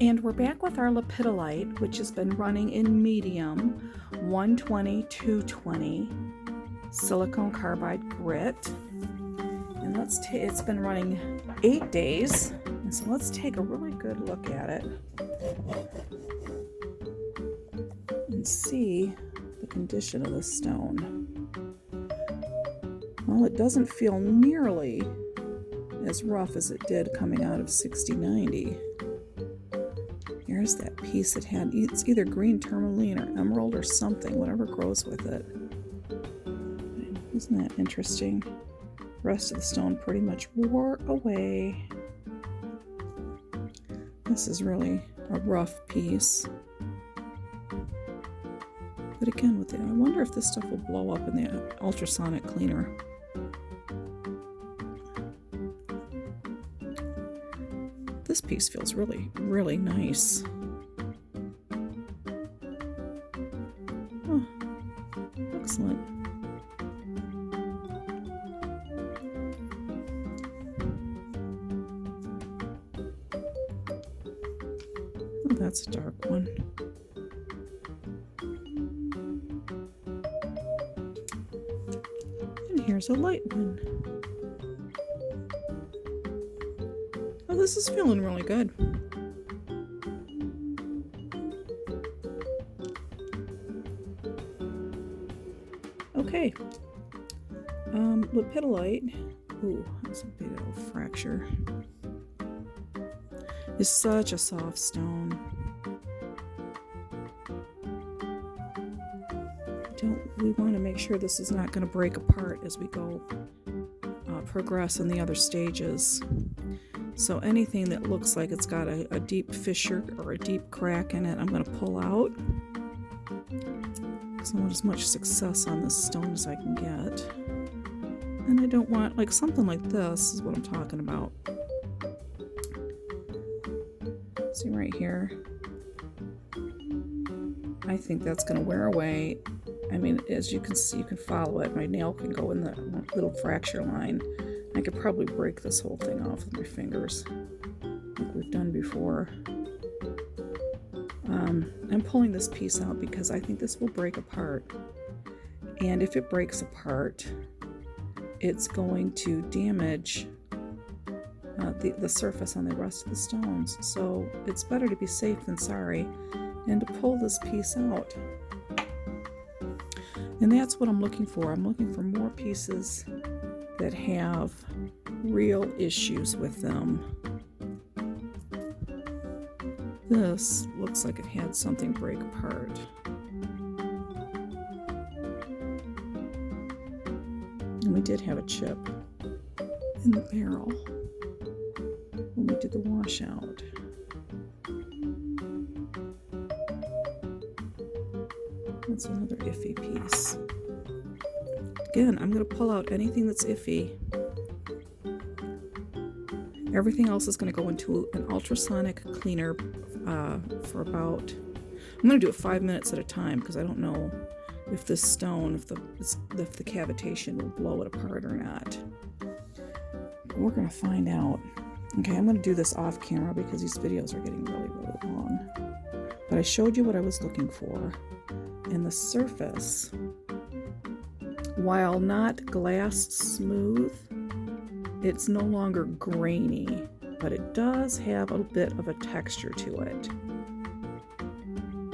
And we're back with our Lepidolite, which has been running in medium 120, 220 silicone carbide grit. And it's been running 8 days. And so let's take a really good look at it and see the condition of the stone. Well, it doesn't feel nearly as rough as it did coming out of 6090. Here's that piece that had, it's either green tourmaline or emerald or something, whatever grows with it. Isn't that interesting? The rest of the stone pretty much wore away. This is really a rough piece. But again, I wonder if this stuff will blow up in the ultrasonic cleaner. This piece feels really, really nice. Oh, excellent. Oh, that's a dark one. And here's a light one. Oh, this is feeling really good. Okay. Lepidolite. Ooh, that's a big old fracture. It's such a soft stone. We want to make sure this is not going to break apart as we go progress in the other stages. So anything that looks like it's got a deep fissure or a deep crack in it, I'm going to pull out. Because I want as much success on this stone as I can get. And I don't want, like something like this is what I'm talking about. See right here? I think that's going to wear away. I mean, as you can see, you can follow it. My nail can go in the little fracture line. I could probably break this whole thing off with my fingers, like we've done before. I'm pulling this piece out because I think this will break apart. And if it breaks apart, it's going to damage the surface on the rest of the stones. So it's better to be safe than sorry and to pull this piece out. And that's what I'm looking for. I'm looking for more pieces that have real issues with them. This looks like it had something break apart. And we did have a chip in the barrel when we did the washout. That's another iffy piece. Again, I'm going to pull out anything that's iffy. Everything else is going to go into an ultrasonic cleaner for about, I'm going to do it 5 minutes at a time because I don't know if this stone, if the cavitation will blow it apart or not. But we're going to find out. Okay, I'm going to do this off camera because these videos are getting really, really long. But I showed you what I was looking for. And the surface, while not glass smooth, it's no longer grainy, but it does have a bit of a texture to it.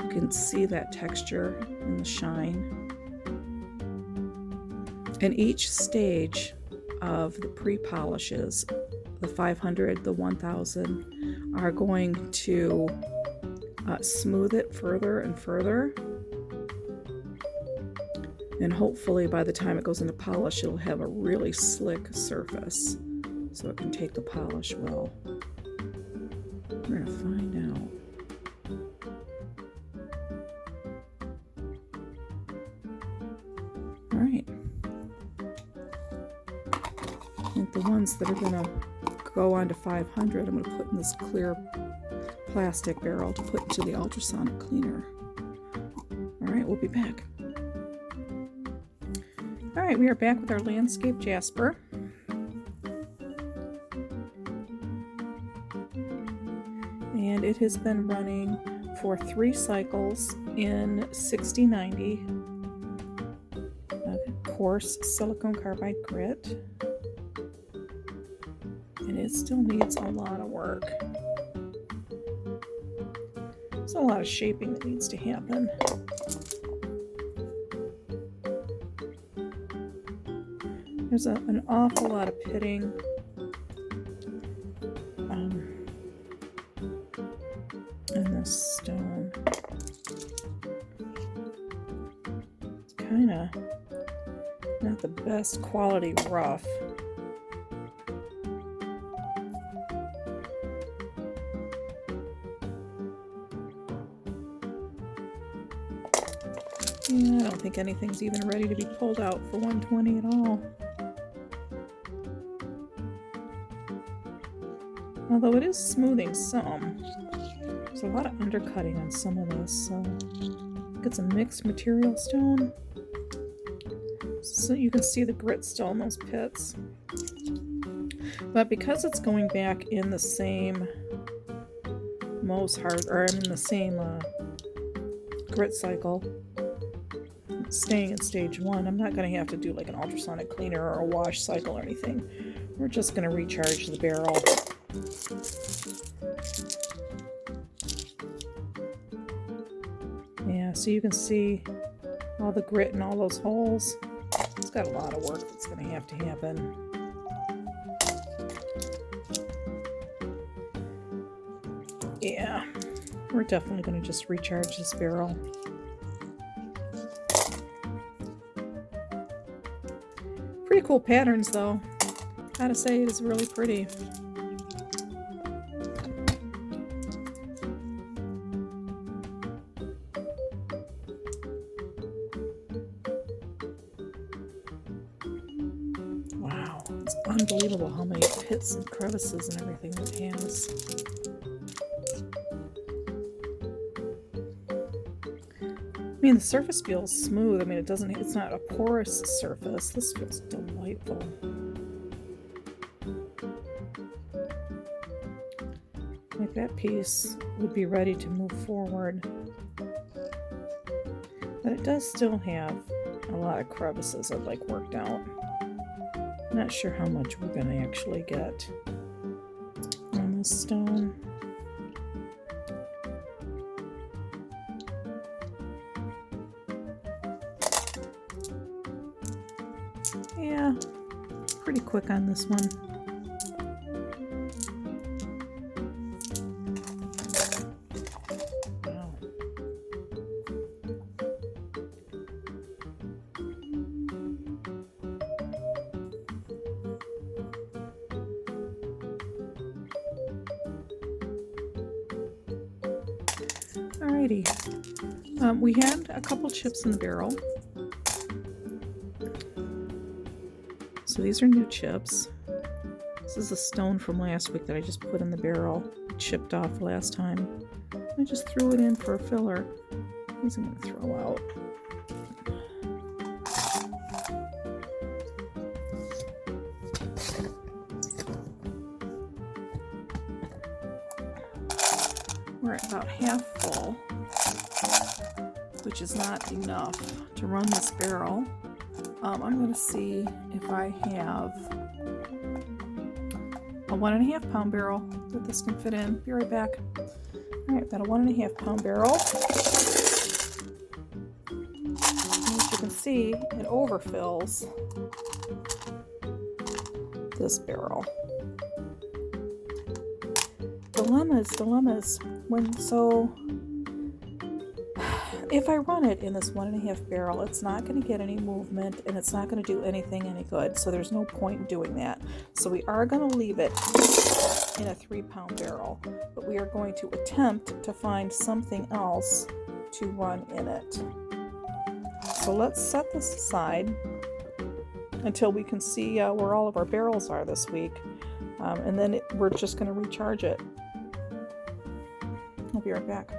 You can see that texture in the shine. And each stage of the pre-polishes, the 500, the 1000, are going to smooth it further and further. And hopefully by the time it goes into polish, it'll have a really slick surface so it can take the polish well. We're going to find out. All right. I think the ones that are going to go on to 500, I'm going to put in this clear plastic barrel to put into the ultrasonic cleaner. All right, we'll be back. All right, we are back with our landscape Jasper. And it has been running for 3 cycles in 6090 coarse silicon carbide grit, and it still needs a lot of work. There's a lot of shaping that needs to happen. There's an awful lot of pitting. In this stone. It's kind of not the best quality rough. Yeah, I don't think anything's even ready to be pulled out for 120 at all. Although it is smoothing some. There's a lot of undercutting on some of this, so it's a mixed material stone. So you can see the grit still in those pits. But because it's going back in the same the same grit cycle, staying in stage 1, I'm not going to have to do like an ultrasonic cleaner or a wash cycle or anything. We're just going to recharge the barrel. Yeah, so you can see all the grit in all those holes. It's got a lot of work that's going to happen. Yeah, we're definitely going to just recharge this barrel. Pretty cool patterns though. Gotta say, it is really pretty. Wow, it's unbelievable how many pits and crevices and everything it has. I mean, the surface feels smooth. I mean, it's not a porous surface. This feels delightful. Like that piece would be ready to move forward. But it does still have a lot of crevices I'd like worked out. Not sure how much we're going to actually get on this stone. Yeah, pretty quick on this one. Wow. Alrighty. We had a couple chips in the barrel. So these are new chips. This is a stone from last week that I just put in the barrel. It chipped off last time. I just threw it in for a filler. These I'm going to throw out. We're at about half full, which is not enough to run this barrel. I'm going to see if I have a 1.5 pound barrel that this can fit in. Be right back. Alright, I've got a 1.5 pound barrel. And as you can see, it overfills this barrel. Dilemmas. If I run it in this 1.5 barrel, it's not going to get any movement and it's not going to do anything any good. So there's no point in doing that. So we are going to leave it in a 3 pound barrel, but we are going to attempt to find something else to run in it. So let's set this aside until we can see where all of our barrels are this week. And then we're just going to recharge it. I'll be right back.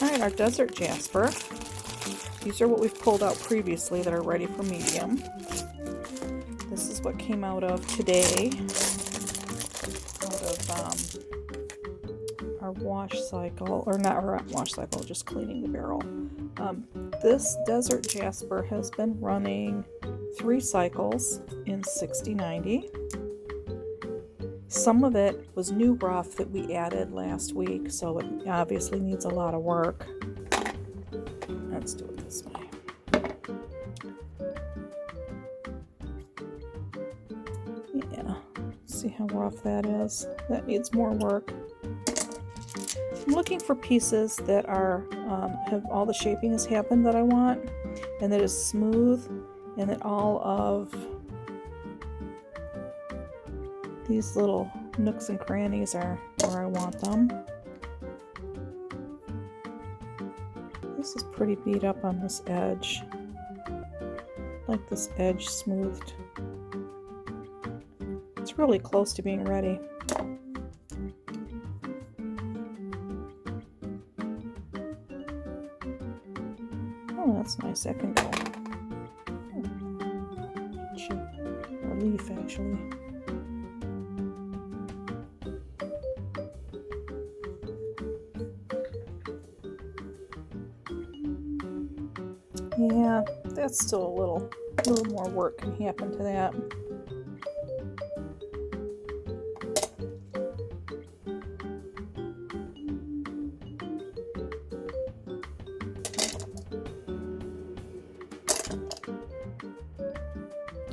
Alright, our desert Jasper. These are what we've pulled out previously that are ready for medium. This is what came out of today, out of our wash cycle, or not our wash cycle, just cleaning the barrel. This Desert Jasper has been running 3 cycles in 6090. Some of it was new rough that we added last week, so it obviously needs a lot of work. Let's do it this way. Yeah, see how rough that is. That needs more work. I'm looking for pieces that are have all the shaping has happened that I want, and that is smooth, and that all of these little nooks and crannies are where I want them. This is pretty beat up on this edge. I like this edge smoothed. It's really close to being ready. Oh, that's nice. That can go. Chip or leaf, actually. Yeah, that's still a little more work can happen to that.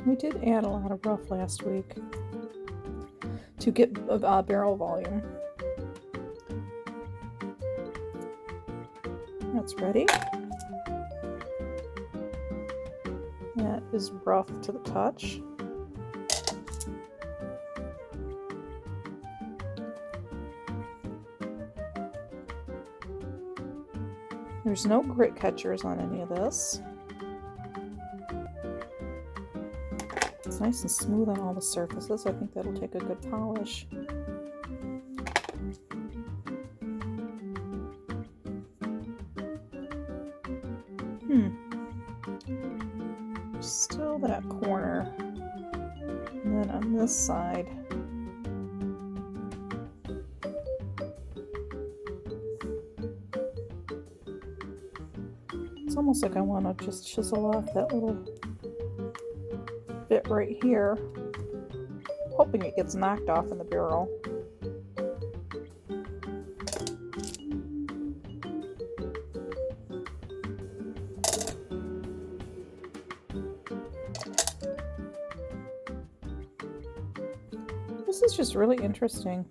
We did add a lot of rough last week to get barrel volume. That's ready. That is rough to the touch. There's no grit catchers on any of this. It's nice and smooth on all the surfaces. I think that'll take a good polish. Still that corner. And then on this side, it's almost like I want to just chisel off that little bit right here, hoping it gets knocked off in the barrel. This is just really interesting.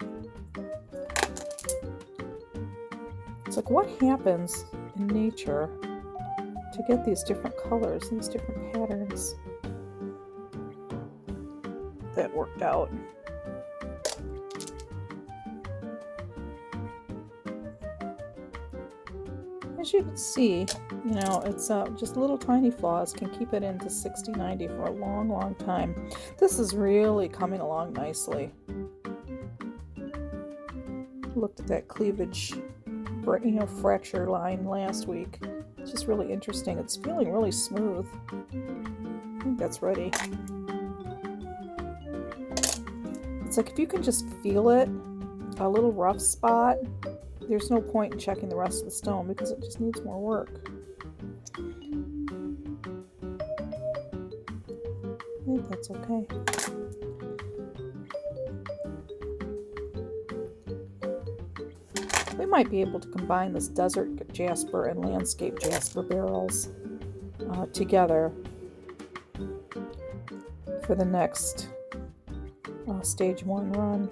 It's like, what happens in nature to get these different colors, these different patterns that worked out. As you can see, you know, it's just little tiny flaws can keep it into 6090 for a long time. This is really coming along nicely. Looked at that cleavage, you know, fracture line last week. It's just really interesting. It's feeling really smooth. I think that's ready. It's like if you can just feel it, a little rough spot, there's no point in checking the rest of the stone because it just needs more work. I think that's okay. We might be able to combine this Desert Jasper and Landscape Jasper barrels together for the next stage 1 run.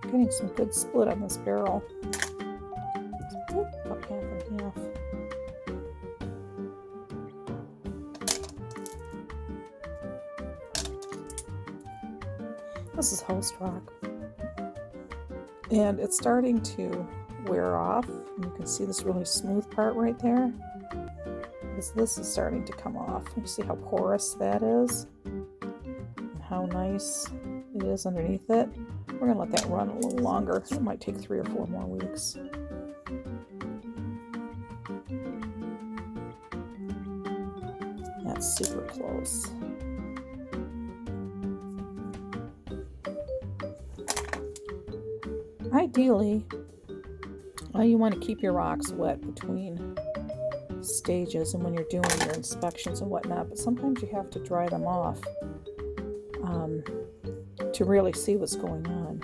Getting some good split on this barrel. About half and half. This is host rock, and it's starting to wear off, and you can see this really smooth part right there. This is starting to come off. You see how porous that is and how nice it is underneath it. We're going to let that run a little longer. It might take 3 or 4 more weeks. That's super close. Ideally, you want to keep your rocks wet between stages and when you're doing your inspections and whatnot, but sometimes you have to dry them off to really see what's going on.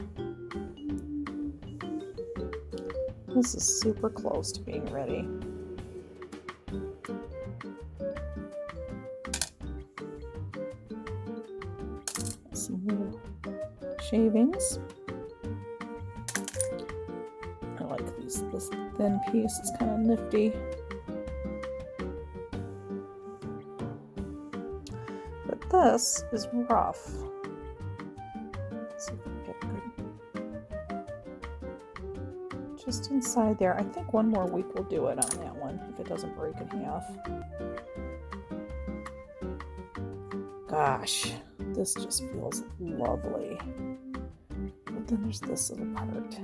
This is super close to being ready. Some little shavings. I like these. This thin piece is kind of nifty. But this is rough. Let's see if we can get good. Just inside there. I think one more week will do it on that one if it doesn't break in half. Gosh, this just feels lovely. But then there's this little part.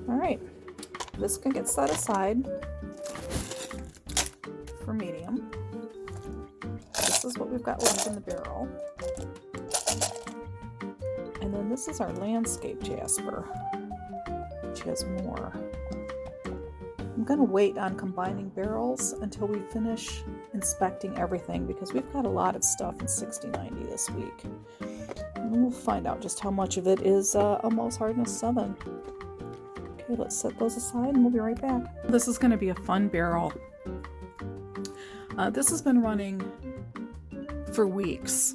Alright, this can get set aside for medium. This is what we've got left in the barrel. And then this is our landscape Jasper, which has more. I'm going to wait on combining barrels until we finish inspecting everything because we've got a lot of stuff in 6090 this week. And we'll find out just how much of it is a MOHS hardness 7. Okay, let's set those aside and we'll be right back. This is going to be a fun barrel. This has been running for weeks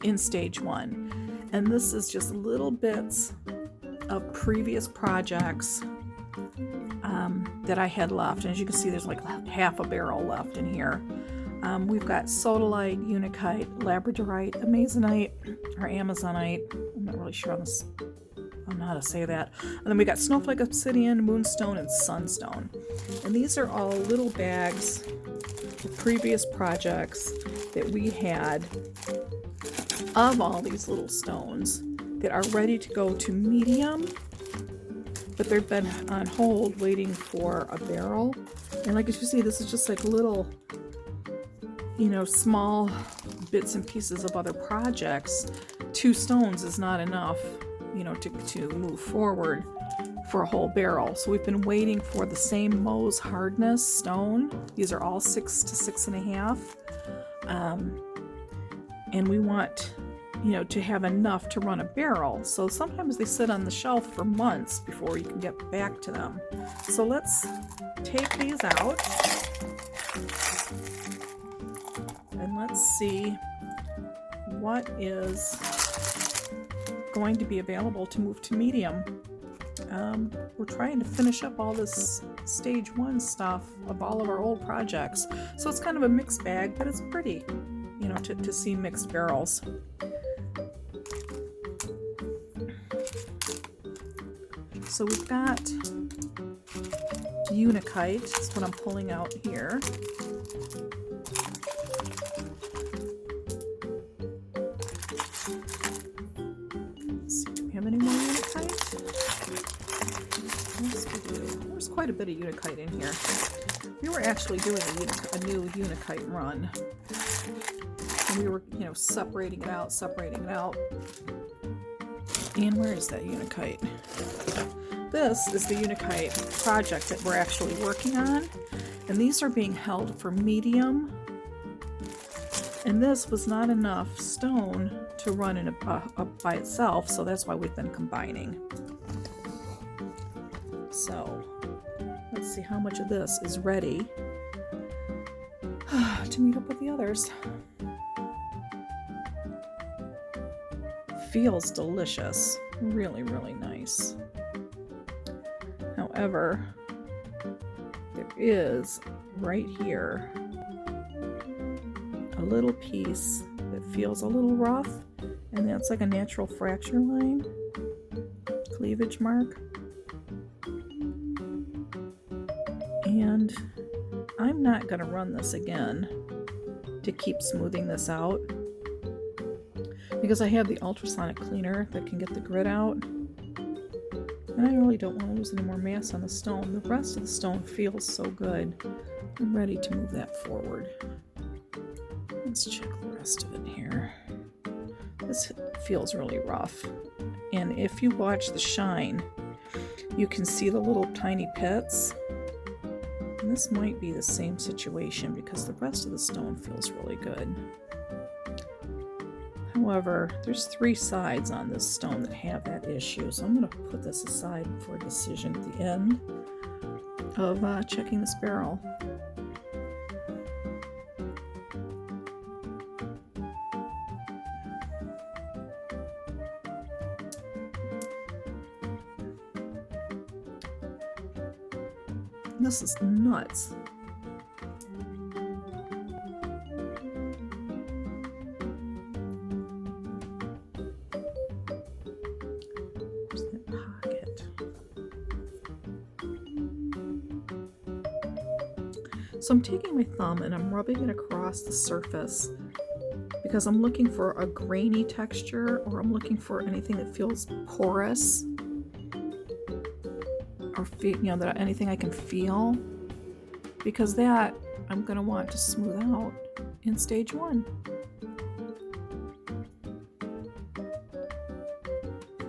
in stage 1. And this is just little bits of previous projects that I had left. And as you can see, there's like half a barrel left in here. We've got Sodalite, Unikite, Lepidolite, Amazonite, or Amazonite. I'm not really sure on this. I don't know how to say that. And then we got Snowflake Obsidian, Moonstone, and Sunstone. And these are all little bags of previous projects that we had of all these little stones that are ready to go to medium, but they've been on hold waiting for a barrel. And like as you see, this is just like little, you know, small bits and pieces of other projects. 2 stones is not enough, you know, to move forward for a whole barrel. So we've been waiting for the same MOHS hardness stone. These are all 6 to 6.5. And we want, you know, to have enough to run a barrel. So sometimes they sit on the shelf for months before you can get back to them. So let's take these out and let's see what is going to be available to move to medium. We're trying to finish up all this stage 1 stuff of all of our old projects. So it's kind of a mixed bag, but it's pretty, you know, to see mixed barrels. So we've got Unikite, that's what I'm pulling out here. Let's see, do we have any more Unikite? Yes, we do. There's quite a bit of Unikite in here. We were actually doing a new Unikite run. And we were, you know, separating it out. And where is that Unikite? This is the Unikite project that we're actually working on. And these are being held for medium. And this was not enough stone to run in by itself, so that's why we've been combining. So let's see how much of this is ready to meet up with the others. Feels delicious. Really, really nice. However, there is right here a little piece that feels a little rough, And that's like a natural fracture line, cleavage mark. And I'm not going to run this again to keep smoothing this out, because I have the ultrasonic cleaner that can get the grit out. And I really don't want to lose any more mass on the stone. The rest of the stone feels so good. I'm ready to move that forward. Let's check the rest of it here. This feels really rough. And if you watch the shine, you can see the little tiny pits. And this might be the same situation because the rest of the stone feels really good. However, there's 3 sides on this stone that have that issue, so I'm going to put this aside for a decision at the end of checking this barrel. This is nuts. So I'm taking my thumb and I'm rubbing it across the surface because I'm looking for a grainy texture, or I'm looking for anything that feels porous, or that anything I can feel, because that I'm going to want to smooth out in stage 1.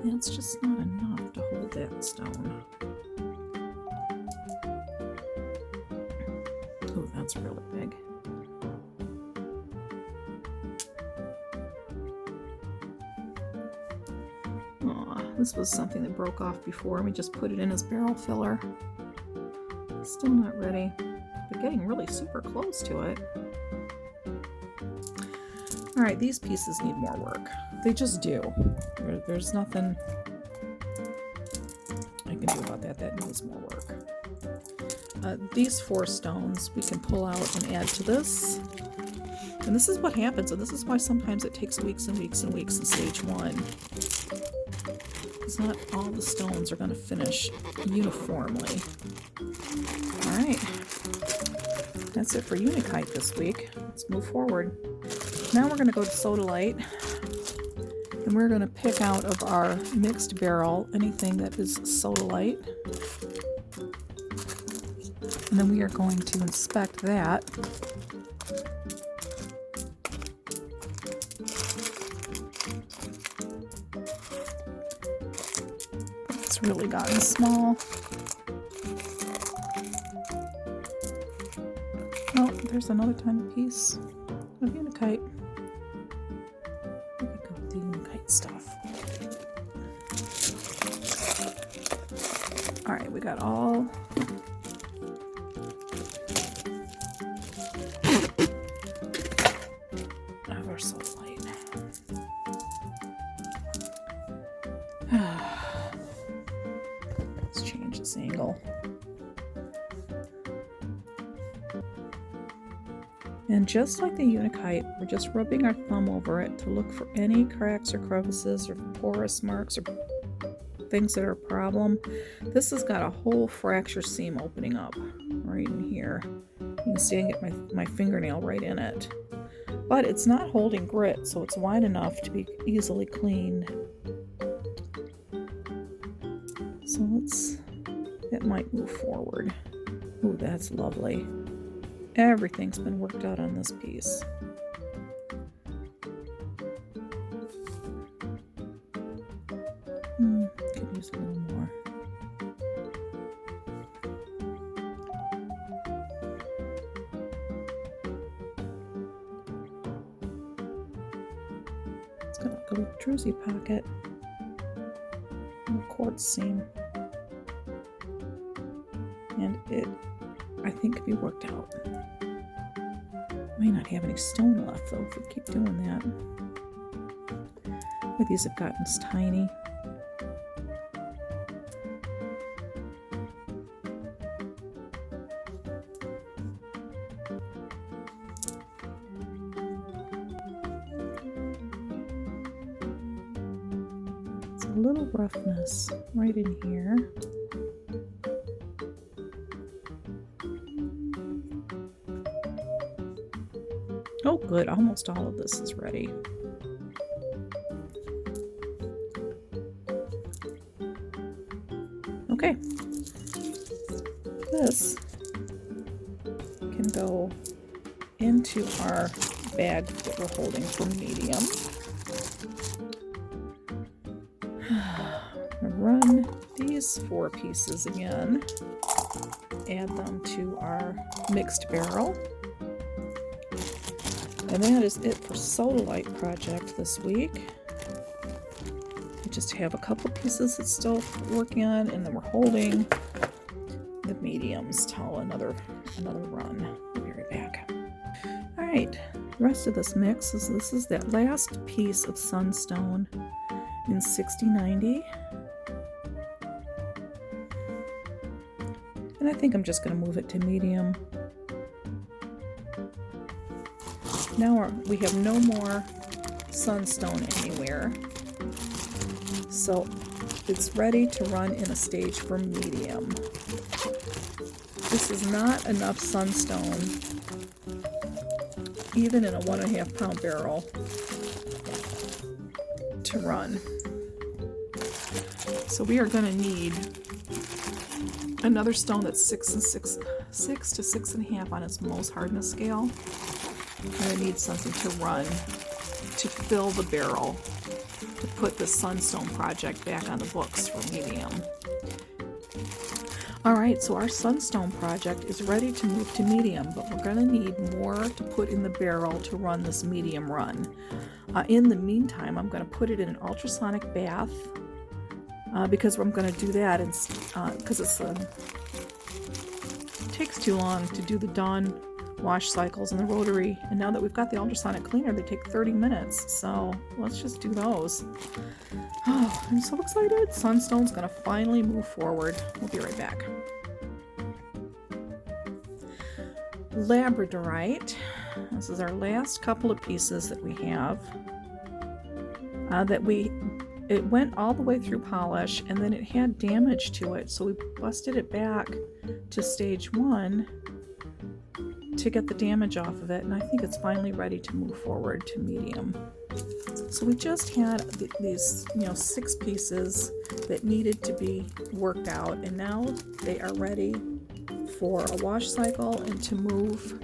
That's just not enough to hold that stone. Oh, that's really big. Aw, this was something that broke off before. We just put it in as barrel filler. Still not ready, but getting really super close to it. Alright, these pieces need more work. They just do. There's nothing I can do about that. That needs more work. These 4 stones we can pull out and add to this. And this is what happens, and this is why sometimes it takes weeks and weeks and weeks in stage 1. Because not all the stones are going to finish uniformly. Alright. That's it for Unikite this week. Let's move forward. Now we're going to go to Sodalite. And we're going to pick out of our mixed barrel anything that is Sodalite. And then we are going to inspect that. It's really gotten small. Oh, there's another tiny piece of Unikite. There we go with the Unikite stuff. Alright, we got all of our Sodalite. Let's change this angle. And just like the Unikite, we're just rubbing our thumb over it to look for any cracks or crevices or porous marks or things that are a problem. This has got a whole fracture seam opening up right in here. You can see I can get my fingernail right in it. But it's not holding grit, so it's wide enough to be easily cleaned. So it might move forward. Ooh, that's lovely. Everything's been worked out on this piece. Could use a little more. It's got like a little druzy pocket. And a quartz seam. And it, I think, could be worked out. May not have any stone left though if we keep doing that. But these have gotten tiny. a little roughness right in here. Oh good, almost all of this is ready. Okay, this can go into our bag that we're holding for medium. Run these 4 pieces again, add them to our mixed barrel. And that is it for Sodalite project this week. I just have a couple pieces that's still working on, and then we're holding the mediums till another run. We'll be right back. All right, the rest of this mix is that last piece of Sunstone in 6090. And I think I'm just going to move it to medium. Now we have no more Sunstone anywhere, so it's ready to run in a stage for medium. This is not enough Sunstone, even in a 1.5 pound barrel, to run. So we are going to need another stone that's 6 to 6.5 on its MOHS hardness scale. I need something to run to fill the barrel to put the Sunstone project back on the books for medium. Alright, so our Sunstone project is ready to move to medium, but we're going to need more to put in the barrel to run this medium run. In the meantime, I'm going to put it in an ultrasonic bath because I'm going to do that because it takes too long to do the Dawn wash cycles in the Rotary, and now that we've got the ultrasonic cleaner, they take 30 minutes, so let's just do those. Oh, I'm so excited. Sunstone's gonna finally move forward. We'll be right back. Labradorite. This is our last couple of pieces that we have. It went all the way through polish, and then it had damage to it, so we busted it back to stage 1 to get the damage off of it, and I think it's finally ready to move forward to medium. So we just had these 6 pieces that needed to be worked out, and now they are ready for a wash cycle and to move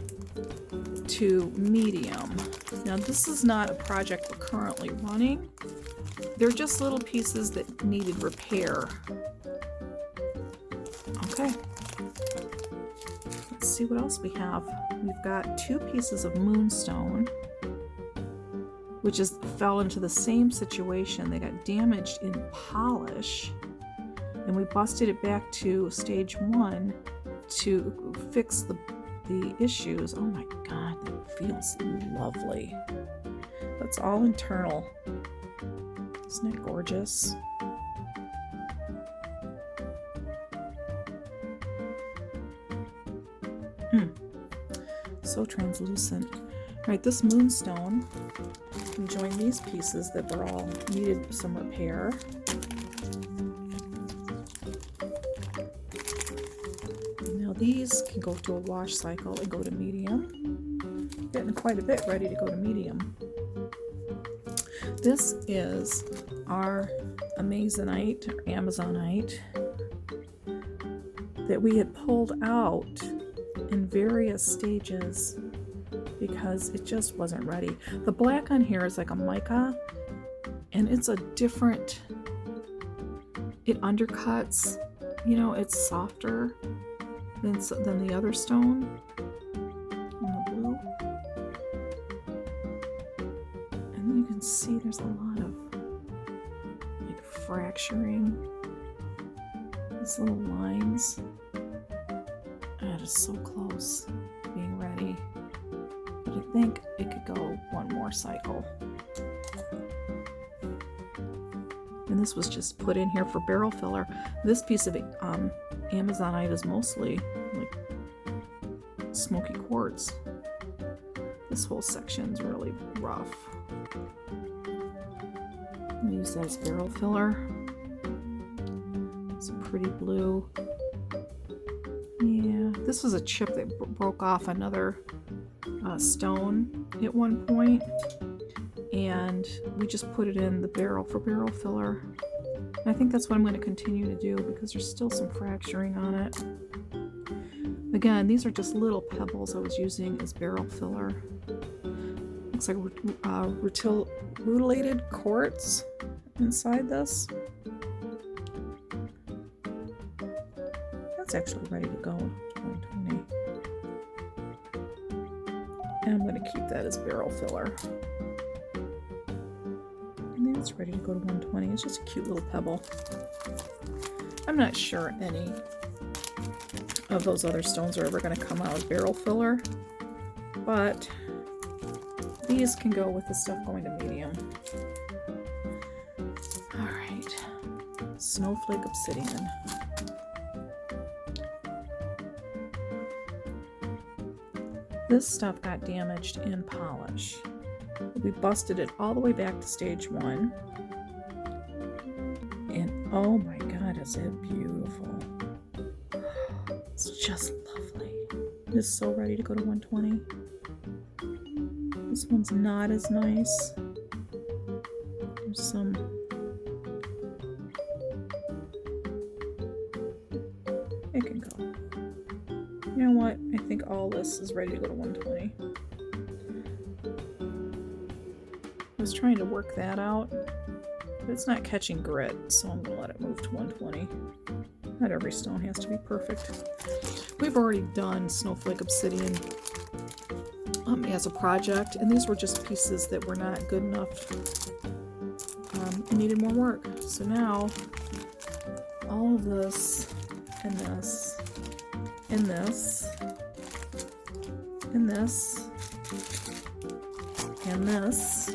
to medium. Now this is not a project we're currently running. They're just little pieces that needed repair. Okay. Let's see what else we have. We've got 2 pieces of moonstone, which fell into the same situation. They got damaged in polish, and we busted it back to stage 1 to fix the issues. Oh my god, that feels lovely. That's all internal. Isn't it gorgeous? So translucent. Alright, this moonstone can join these pieces that were all needed some repair. Now these can go to a wash cycle and go to medium. Getting quite a bit ready to go to medium. This is our Amazonite, or Amazonite, that we had pulled out in various stages because it just wasn't ready. The black on here is like a mica, and it's a different, it undercuts, it's softer than the other stone on the blue. And then you can see there's a lot of like fracturing, these little lines. That is so close to being ready, but I think it could go one more cycle. And this was just put in here for barrel filler. This piece of Amazonite is mostly like smoky quartz. This whole section's really rough. I'm gonna use that as barrel filler. pretty blue. Yeah, this was a chip that broke off another stone at one point, and we just put it in the barrel for barrel filler. And I think that's what I'm going to continue to do because there's still some fracturing on it. Again, these are just little pebbles I was using as barrel filler. Looks like rutilated quartz inside this. That's actually ready to go. 120. And I'm going to keep that as barrel filler. And that's ready to go to 120. It's just a cute little pebble. I'm not sure any of those other stones are ever going to come out as barrel filler, but these can go with the stuff going to medium. Alright, snowflake obsidian. This stuff got damaged in polish. We busted it all the way back to stage 1. And oh my god, is it beautiful. It's just lovely. It is so ready to go to 120. This one's not as nice. There's some... It can go. You know what? I think all this is ready to go to 120. I was trying to work that out, but it's not catching grit, so I'm going to let it move to 120. Not every stone has to be perfect. We've already done snowflake obsidian as a project, and these were just pieces that were not good enough and needed more work. So now, all of this, and this, and this, and this, and this,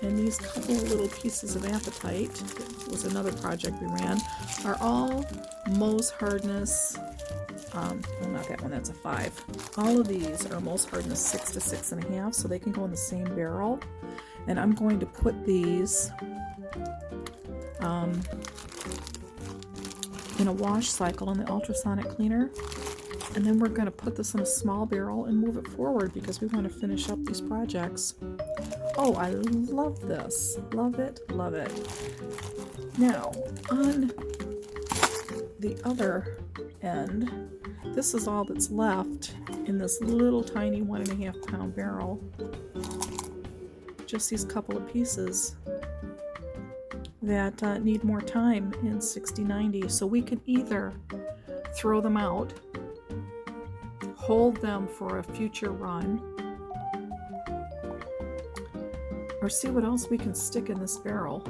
and these couple of little pieces of apatite, that was another project we ran, are all MOHS hardness, well not that one, that's a 5. All of these are MOHS hardness 6 to 6.5, so they can go in the same barrel. And I'm going to put these in a wash cycle in the ultrasonic cleaner, and then we're going to put this in a small barrel and move it forward because we want to finish up these projects. Oh, I love this. Love it, love it. Now, on the other end, this is all that's left in this little tiny 1.5 pound barrel. Just these couple of pieces that need more time in 60-90. So we can either throw them out, hold them for a future run, or see what else we can stick in this barrel.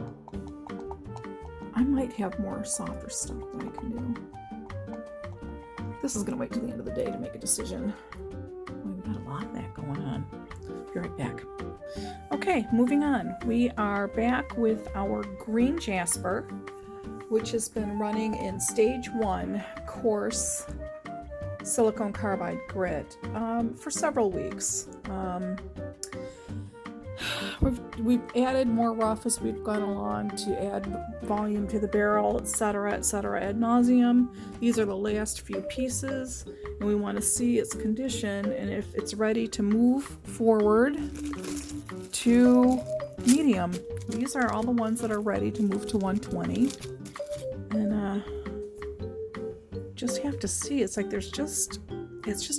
I might have more softer stuff that I can do. This is going to wait till the end of the day to make a decision. We've got a lot of that going on. Be right back. Okay, moving on. We are back with our green Jasper, which has been running in stage 1 coarse silicone carbide grit for several weeks. We've added more rough as we've gone along to add volume to the barrel, etc., ad nauseum. These are the last few pieces, and we want to see its condition and if it's ready to move forward to medium. These are all the ones that are ready to move to 120, and just have to see. It's like it's just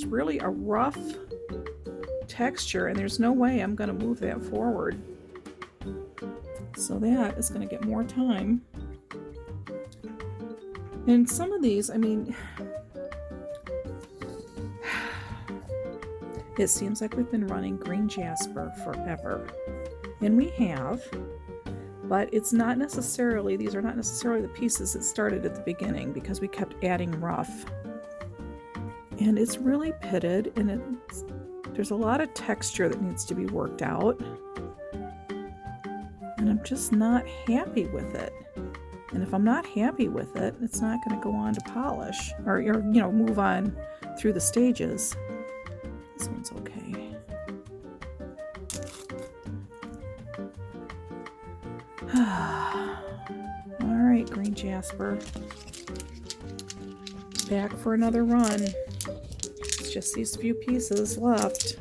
really a rough texture, and there's no way I'm going to move that forward. So that is going to get more time. And some of these, I mean, it seems like we've been running green Jasper forever. And we have, but it's not necessarily, these are not necessarily the pieces that started at the beginning because we kept adding rough. And it's really pitted, and there's a lot of texture that needs to be worked out. And I'm just not happy with it. And if I'm not happy with it, it's not going to go on to polish or move on through the stages. This one's okay. All right, green jasper. Back for another run. It's just these few pieces left.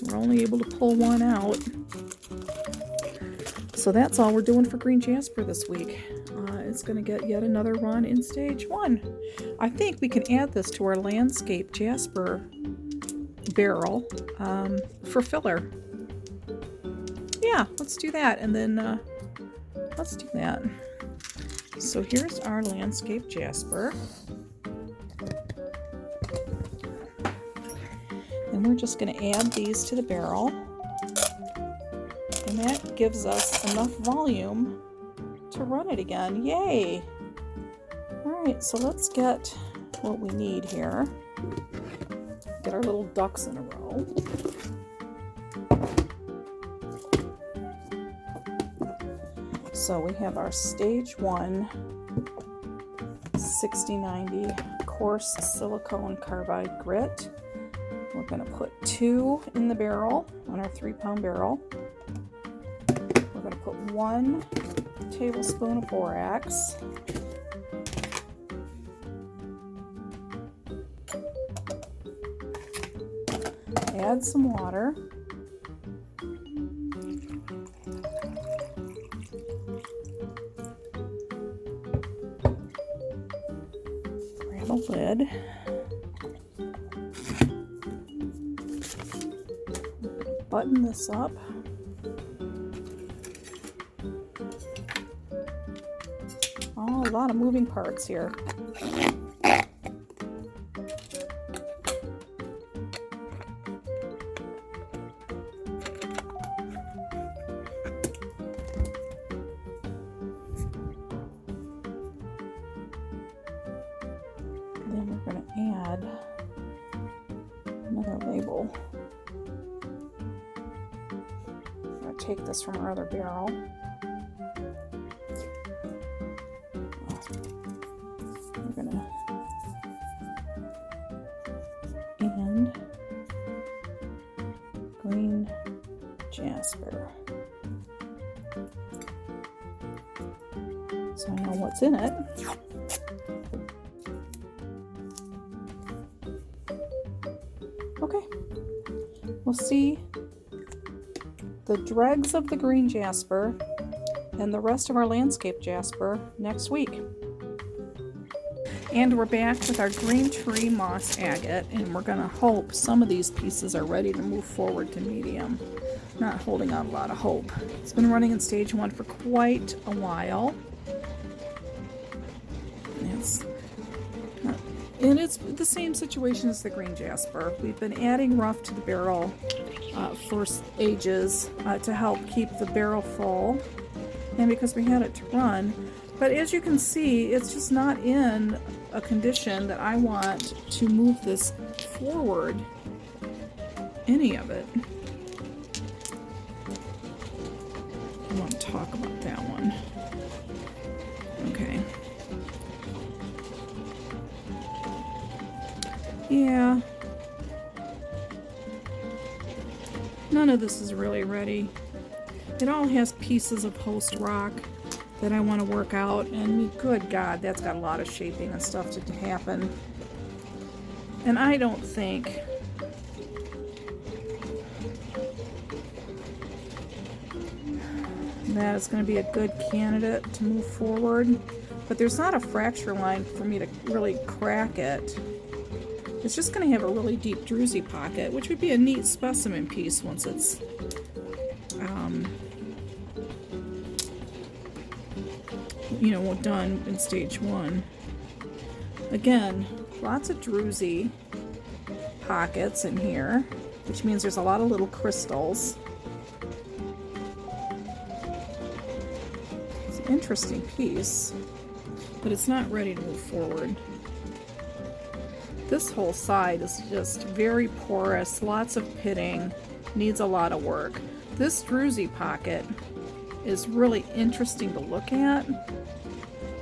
We're only able to pull one out. So that's all we're doing for green jasper this week. It's going to get yet another run in stage 1. I think we can add this to our landscape jasper barrel for filler. Yeah, let's do that. And then let's do that. So here's our landscape jasper. And we're just going to add these to the barrel. And that gives us enough volume to run it again. Yay! Alright, so let's get what we need here. Get our little ducks in a row. So we have our stage 1 6090 coarse silicone carbide grit. We're going to put 2 in the barrel on our 3-pound barrel. We're going to put 1 tablespoon of borax. Add some water. Grab a lid. Button this up. Oh, a lot of moving parts here. Then we're going to add another label. I'm going to take this from our other barrel. We're going to and green jasper. So I know what's in it. Okay, we'll see the dregs of the green jasper and the rest of our landscape jasper next week. And we're back with our green tree moss agate, and we're going to hope some of these pieces are ready to move forward to medium. Not holding out a lot of hope. It's been running in stage 1 for quite a while. And it's the same situation as the green jasper. We've been adding rough to the barrel for ages to help keep the barrel full, and because we had it to run. But as you can see, it's just not in a condition that I want to move this forward, any of it. I want to talk about that one. Okay. Yeah. None of this is really ready. It all has pieces of host rock that I want to work out, and good God, that's got a lot of shaping and stuff to happen. And I don't think that is going to be a good candidate to move forward. But there's not a fracture line for me to really crack it. It's just going to have a really deep druzy pocket, which would be a neat specimen piece once it's done in stage 1. Again, lots of druzy pockets in here, which means there's a lot of little crystals. It's an interesting piece, but it's not ready to move forward. This whole side is just very porous, lots of pitting, needs a lot of work. This druzy pocket is really interesting to look at.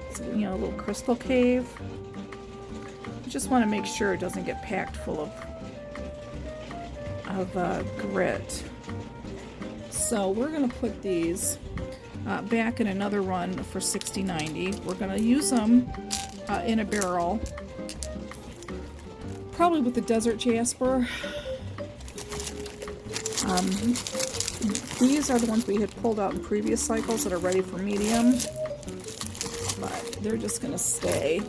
It's, a little crystal cave. I just want to make sure it doesn't get packed full of grit. So we're going to put these back in another run for 6090. We're going to use them in a barrel, probably with the Desert Jasper. These are the ones we had pulled out in previous cycles that are ready for medium, but they're just going to stay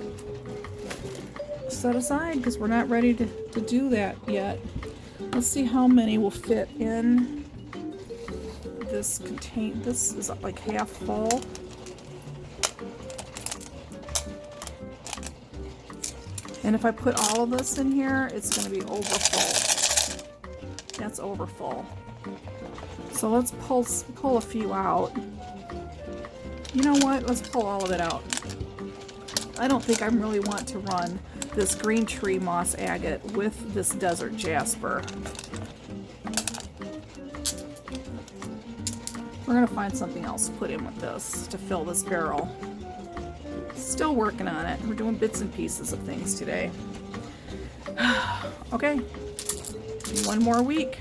set aside because we're not ready to do that yet. Let's see how many will fit in this contain. This is like half full. And if I put all of this in here, it's going to be over full. That's over full. So let's pull a few out. You know what? Let's pull all of it out. I don't think I really want to run this green tree moss agate with this desert jasper. We're going to find something else to put in with this to fill this barrel. Still working on it. We're doing bits and pieces of things today. Okay. One more week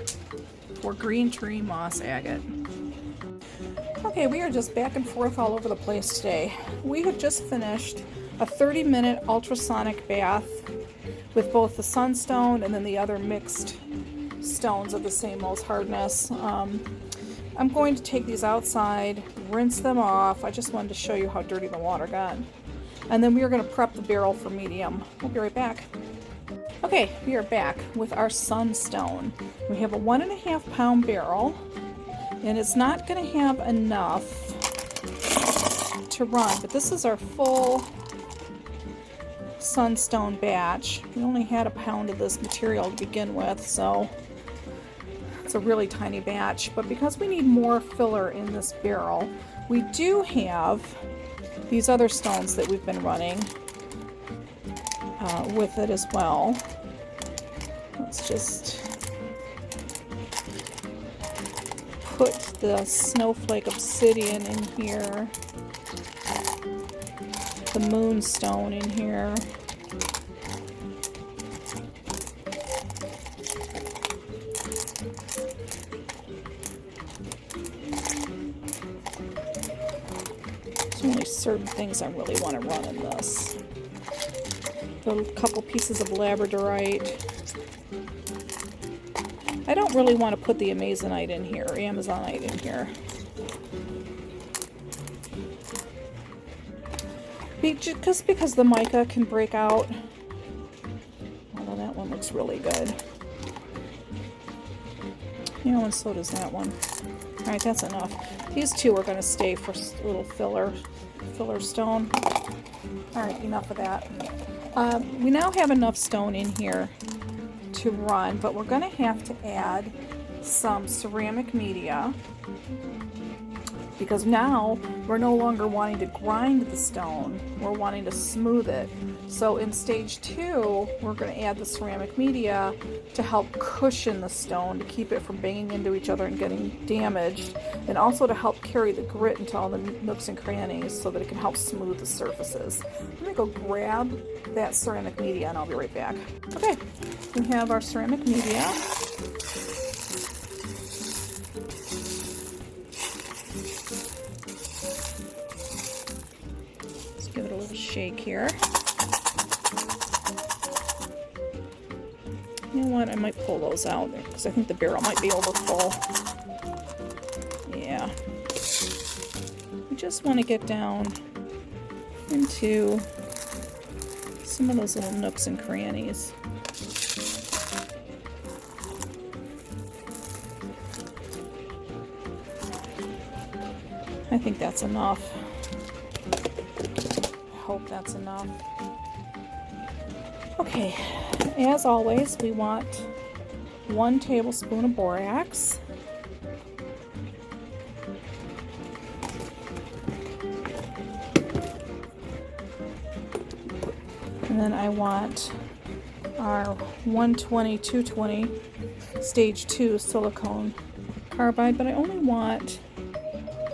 for green tree moss agate. Okay, we are just back and forth all over the place today. We have just finished a 30-minute ultrasonic bath with both the Sunstone and then the other mixed stones of the same MOHS hardness. I'm going to take these outside, rinse them off. I just wanted to show you how dirty the water got. And then we are going to prep the barrel for medium. We'll be right back. Okay, we are back with our Sunstone. We have a 1.5 pound barrel, and it's not going to have enough to run, but this is our full Sunstone batch. We only had a pound of this material to begin with, so it's a really tiny batch. But because we need more filler in this barrel, we do have these other stones that we've been running with it as well. Let's just put the snowflake obsidian in here, the moonstone in here. There's only certain things I really want to run in this. A couple pieces of Labradorite. I don't really want to put the Amazonite in here, or Amazonite in here. Just because the mica can break out. Although that one looks really good. You know, and so does that one. Alright, that's enough. These two are going to stay for a little filler stone. Alright, enough of that. We now have enough stone in here to run, but we're going to have to add some ceramic media because now we're no longer wanting to grind the stone, we're wanting to smooth it. So in stage 2, we're going to add the ceramic media to help cushion the stone, to keep it from banging into each other and getting damaged, and also to help carry the grit into all the nooks and crannies so that it can help smooth the surfaces. Let me go grab that ceramic media and I'll be right back. Okay, we have our ceramic media. Give it a little shake here. You know what? I might pull those out because I think the barrel might be over full. Yeah. I just want to get down into some of those little nooks and crannies. I think that's enough. Hope that's enough. Okay, as always, we want 1 tablespoon of borax. And then I want our 120-220 stage 2 silicone carbide, but I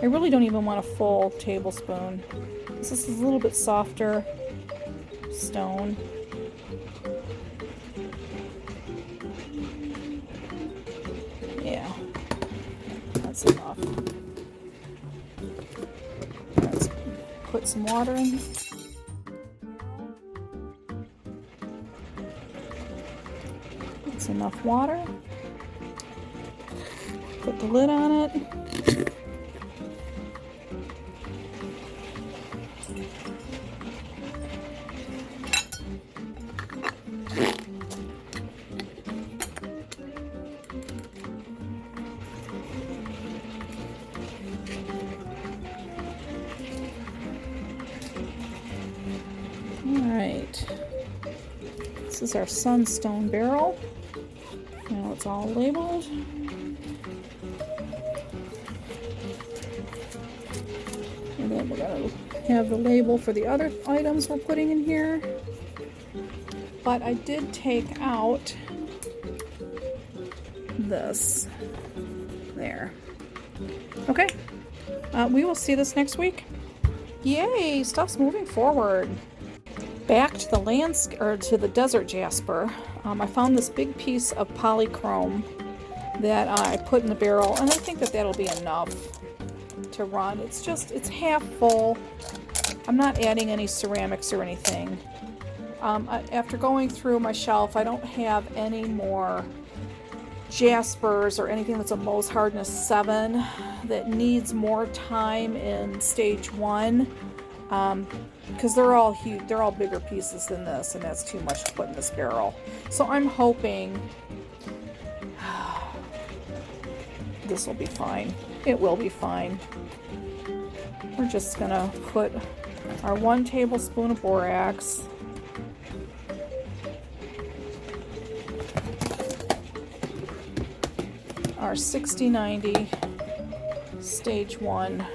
really don't even want a full tablespoon. This is a little bit softer stone. Yeah, that's enough. some water in. That's enough water. Put the lid on it. Alright, this is our Sunstone barrel. Now it's all labeled. And then we're going to have the label for the other items we're putting in here. But I did take out this there. Okay, we will see this next week. Yay, stuff's moving forward. Back to the landscape, or to the desert jasper. I found this big piece of polychrome that I put in the barrel, and I think that that'll be enough to run. It's half full. I'm not adding any ceramics or anything. After going through my shelf, I don't have any more jaspers or anything that's a MOHS hardness 7 that needs more time in stage 1. Because they're all huge, they're all bigger pieces than this, and that's too much to put in this barrel. So I'm hoping this will be fine. It will be fine. We're just gonna put our 1 tablespoon of borax, our 6090 stage 1.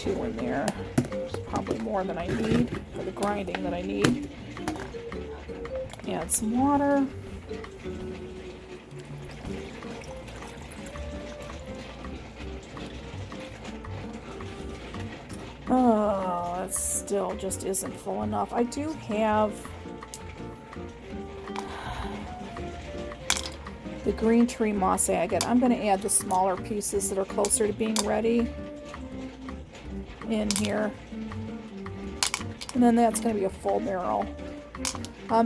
In there. There's probably more than I need for the grinding that I need. Add some water. Oh, that still just isn't full enough. I do have the green tree moss agate. I'm going to add the smaller pieces that are closer to being ready in here, and then that's going to be a full barrel.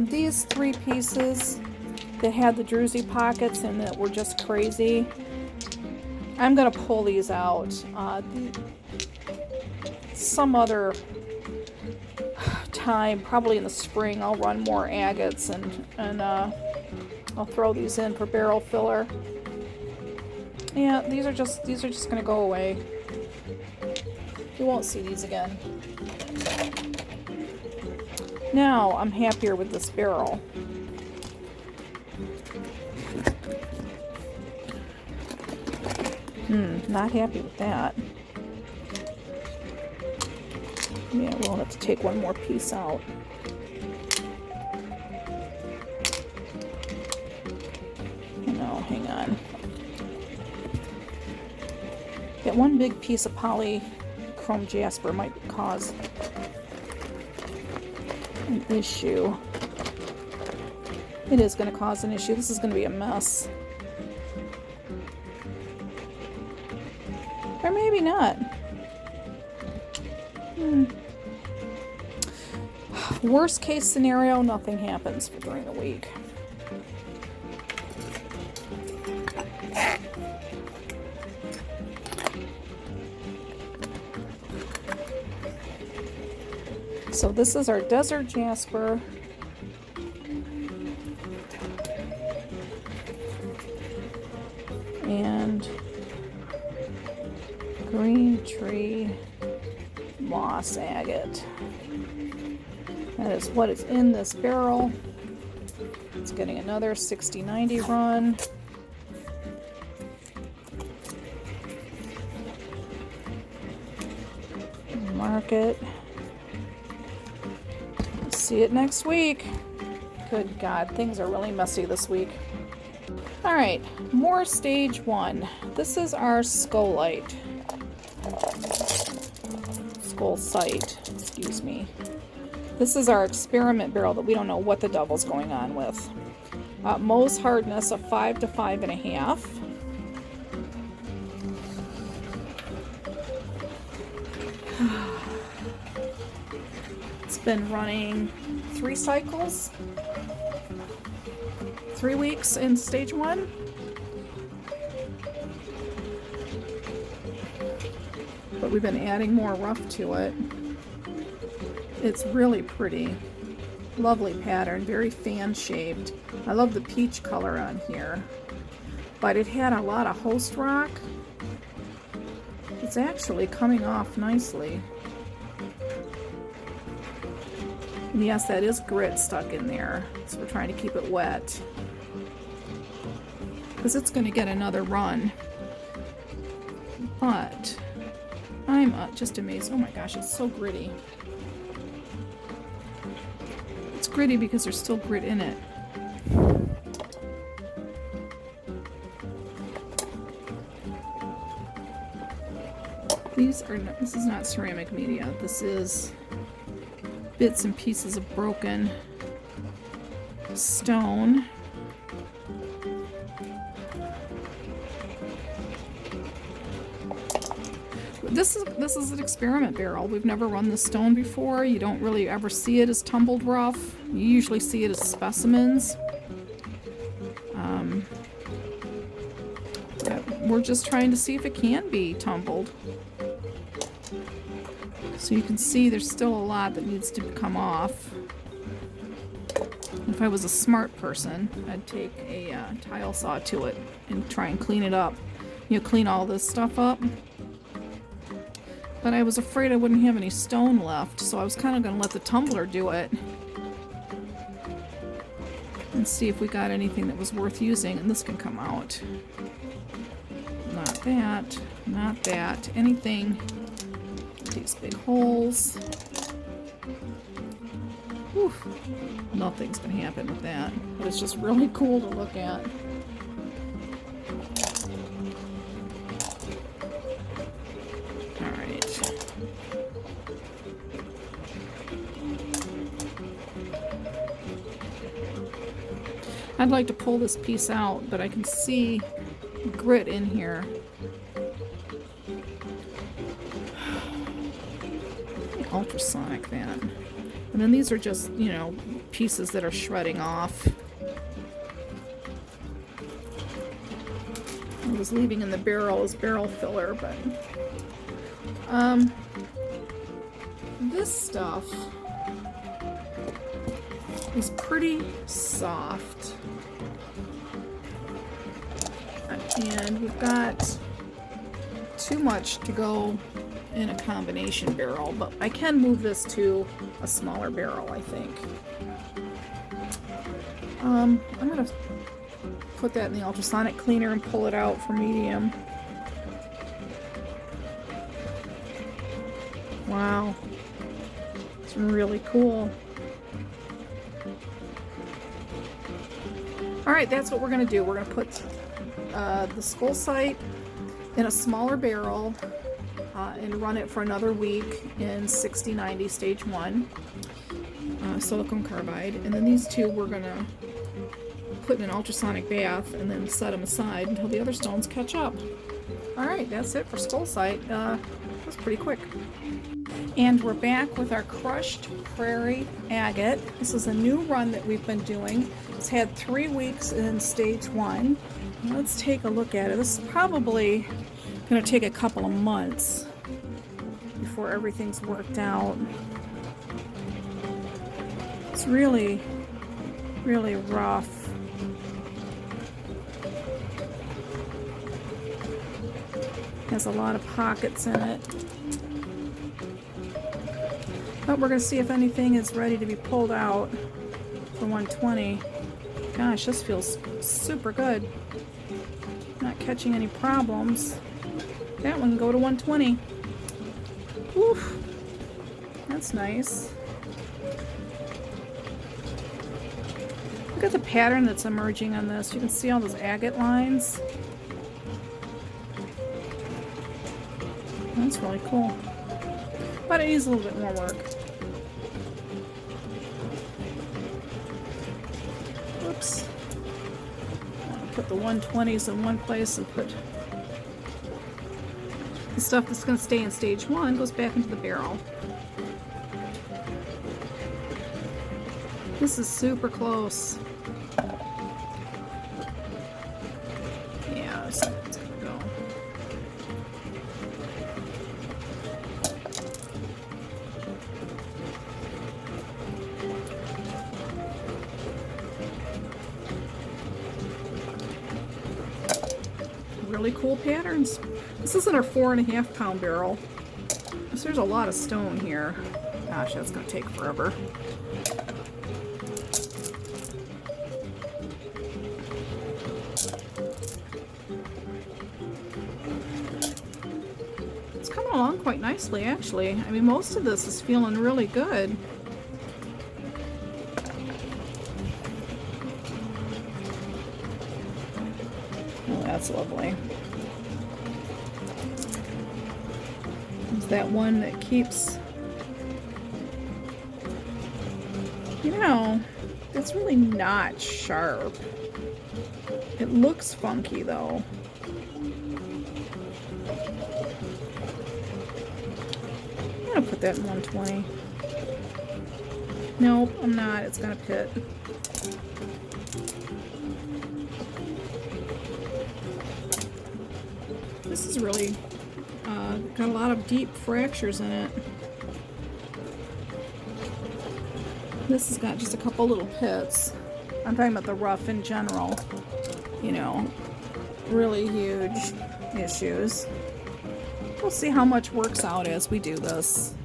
These 3 pieces that had the druzy pockets and that were just crazy, I'm going to pull these out. Some other time, probably in the spring, I'll run more agates and I'll throw these in for barrel filler. Yeah, these are just going to go away. You won't see these again. Now I'm happier with this barrel. Not happy with that. Yeah, we'll have to take 1 more piece out. No, hang on. That 1 big piece of polychrome jasper might cause an issue. It is going to cause an issue. This is going to be a mess. Or maybe not. Worst case scenario, nothing happens during the week. So this is our desert jasper. And green tree moss agate. That is what is in this barrel. It's getting another 60-90 run. Mark it. See it next week. Good God, things are really messy this week. All right, more stage 1. This is our Scolecite. Scolecite, excuse me. This is our experiment barrel that we don't know what the devil's going on with. MOHS hardness of 5 to 5.5. been running 3 cycles, 3 weeks in stage 1. But we've been adding more rough to it. It's really pretty. Lovely pattern, very fan shaped. I love the peach color on here. But it had a lot of host rock. It's actually coming off nicely. And yes, that is grit stuck in there. So we're trying to keep it wet. Because it's going to get another run. But I'm just amazed. Oh my gosh, it's so gritty. It's gritty because there's still grit in it. This is not ceramic media. This is bits and pieces of broken stone. This is an experiment barrel. We've never run the stone before. You don't really ever see it as tumbled rough. You usually see it as specimens. We're just trying to see if it can be tumbled. So you can see there's still a lot that needs to come off. If I was a smart person, I'd take a tile saw to it and try and clean it up. You know, clean all this stuff up. But I was afraid I wouldn't have any stone left, so I was kind of going to let the tumbler do it. And see if we got anything that was worth using. And this can come out. Not that. Not that. Anything. These big holes. Whew. Nothing's going to happen with that. But it's just really cool to look at. I'd like to pull this piece out, but I can see grit in here. Ultrasonic that. And then these are just, you know, pieces that are shredding off. I was leaving in the barrel as barrel filler, but this stuff is pretty soft. And we've got too much to go in a combination barrel, but I can move this to a smaller barrel, I think. I'm gonna put that in the ultrasonic cleaner and pull it out for medium. Wow, it's really cool. Alright, that's what we're going to do. We're going to put the Scolecite in a smaller barrel and run it for another week in 60-90 stage 1 silicone carbide. And then these two we're going to put in an ultrasonic bath and then set them aside until the other stones catch up. Alright, that's it for Scolecite. That's pretty quick. And we're back with our crushed Prairie Agate. This is a new run that we've been doing. It's had 3 weeks in stage 1. Let's take a look at it. This is probably going to take a couple of months before everything's worked out. It's really, really rough. Has a lot of pockets in it. But we're going to see if anything is ready to be pulled out for 120. Gosh, this feels super good. Not catching any problems. That one can go to 120. Woof. That's nice. Look at the pattern that's emerging on this. You can see all those agate lines. That's really cool. But it needs a little bit more work. Oops. I'll put the 120s in one place and put the stuff that's going to stay in stage 1 goes back into the barrel. This is super close. Yeah, it's gonna go. Really cool patterns. This isn't our 4.5 pound barrel. So there's a lot of stone here. Gosh, that's gonna take forever. It's coming along quite nicely, actually. I mean, most of this is feeling really good. Oh, that's lovely. There's that one that keeps... You know, that's really not sharp. It looks funky, though. I'm gonna put that in 120. Nope, I'm not. It's gonna pit. This is really got a lot of deep fractures in it. This has got just a couple little pits. I'm talking about the rough in general. You know, really huge issues. We'll see how much works out as we do this.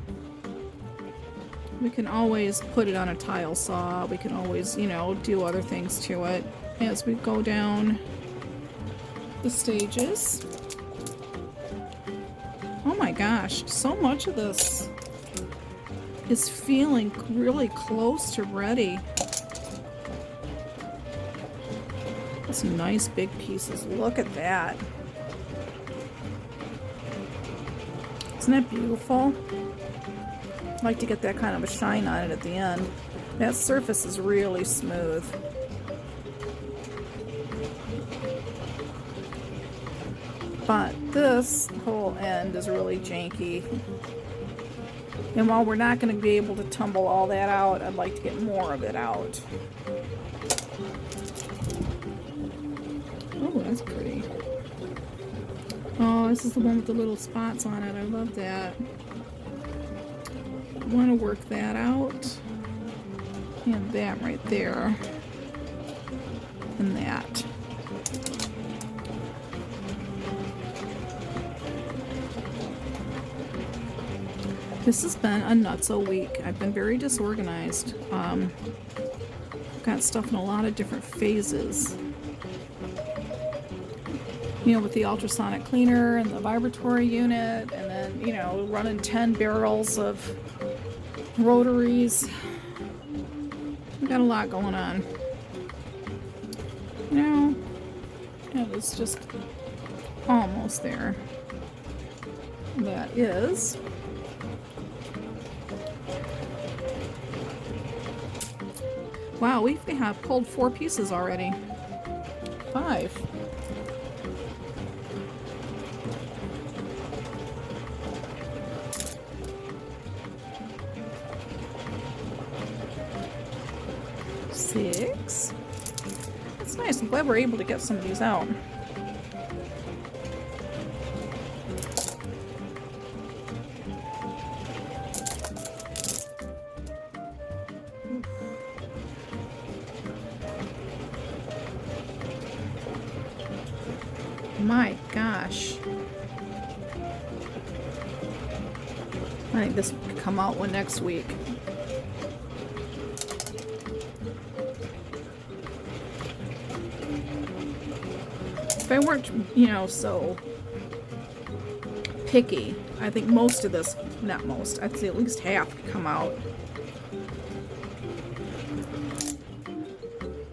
We can always put it on a tile saw. We can always, you know, do other things to it as we go down the stages. Oh my gosh, so much of this is feeling really close to ready. Some nice big pieces. Look at that. Isn't that beautiful? I like to get that kind of a shine on it at the end. That surface is really smooth. But this whole end is really janky. And while we're not going to be able to tumble all that out, I'd like to get more of it out. Oh, that's pretty. Oh, this is the one with the little spots on it. I love that. I want to work that out. And that right there. And that. This has been a nutso week. I've been very disorganized. Got stuff in a lot of different phases. You know, with the ultrasonic cleaner and the vibratory unit, and then, you know, running 10 barrels of rotaries. We've got a lot going on. You know, it was just almost there. That is... Wow, we have pulled 4 pieces already. 5. Six. That's nice. I'm glad we're able to get some of these out. My gosh. I think this will come out one next week. If I weren't, you know, so picky, I think most of this, not most, I'd say at least half could come out.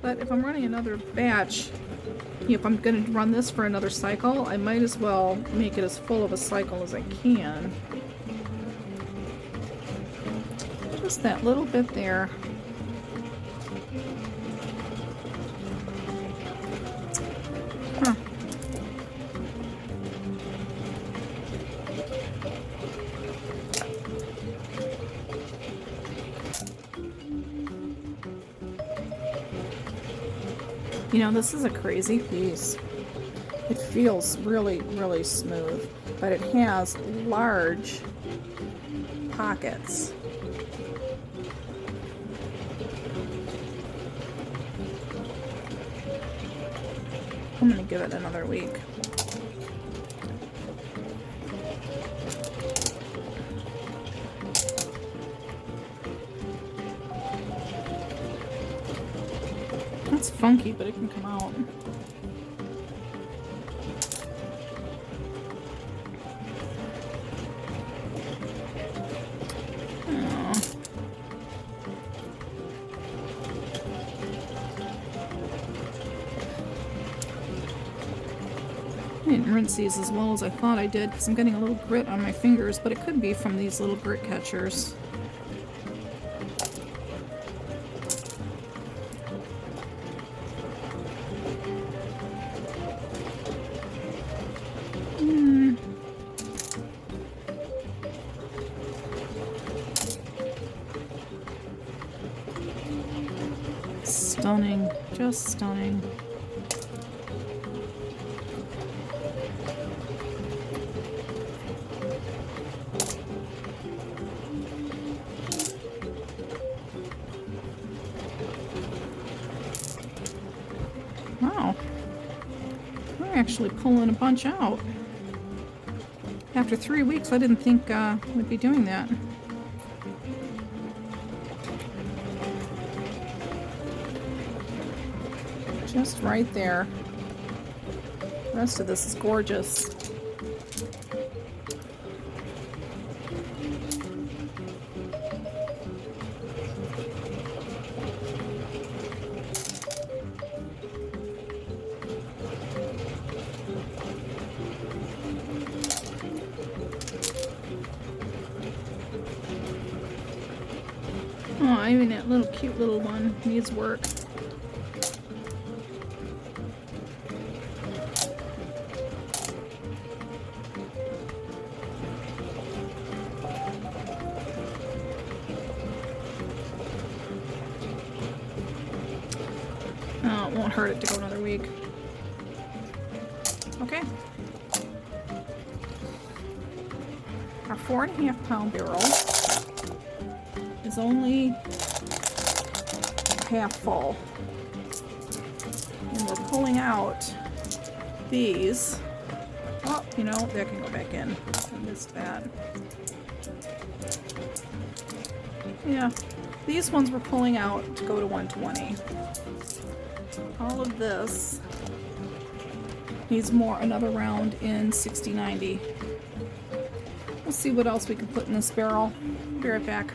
But if I'm running another batch, if I'm going to run this for another cycle, I might as well make it as full of a cycle as I can. Just that little bit there. Huh. You know, this is a crazy piece. It feels really, really smooth, but it has large pockets. I'm gonna give it another week. It's funky, but it can come out. I didn't rinse these as well as I thought I did because I'm getting a little grit on my fingers, but it could be from these little grit catchers. Stunning, just stunning. Wow, we're actually pulling a bunch out. After 3 weeks, I didn't think we'd be doing that. Just right there. The rest of this is gorgeous. Oh, even that little cute little one needs work. Oh, it won't hurt it to go another week. Okay. Our 4.5 pound barrel is only half full. And we're pulling out these. Oh, you know, that can go back in. I missed that. Yeah, these ones we're pulling out to go to 120. All of this needs another round in 60-90. We'll see what else we can put in this barrel. Be right back.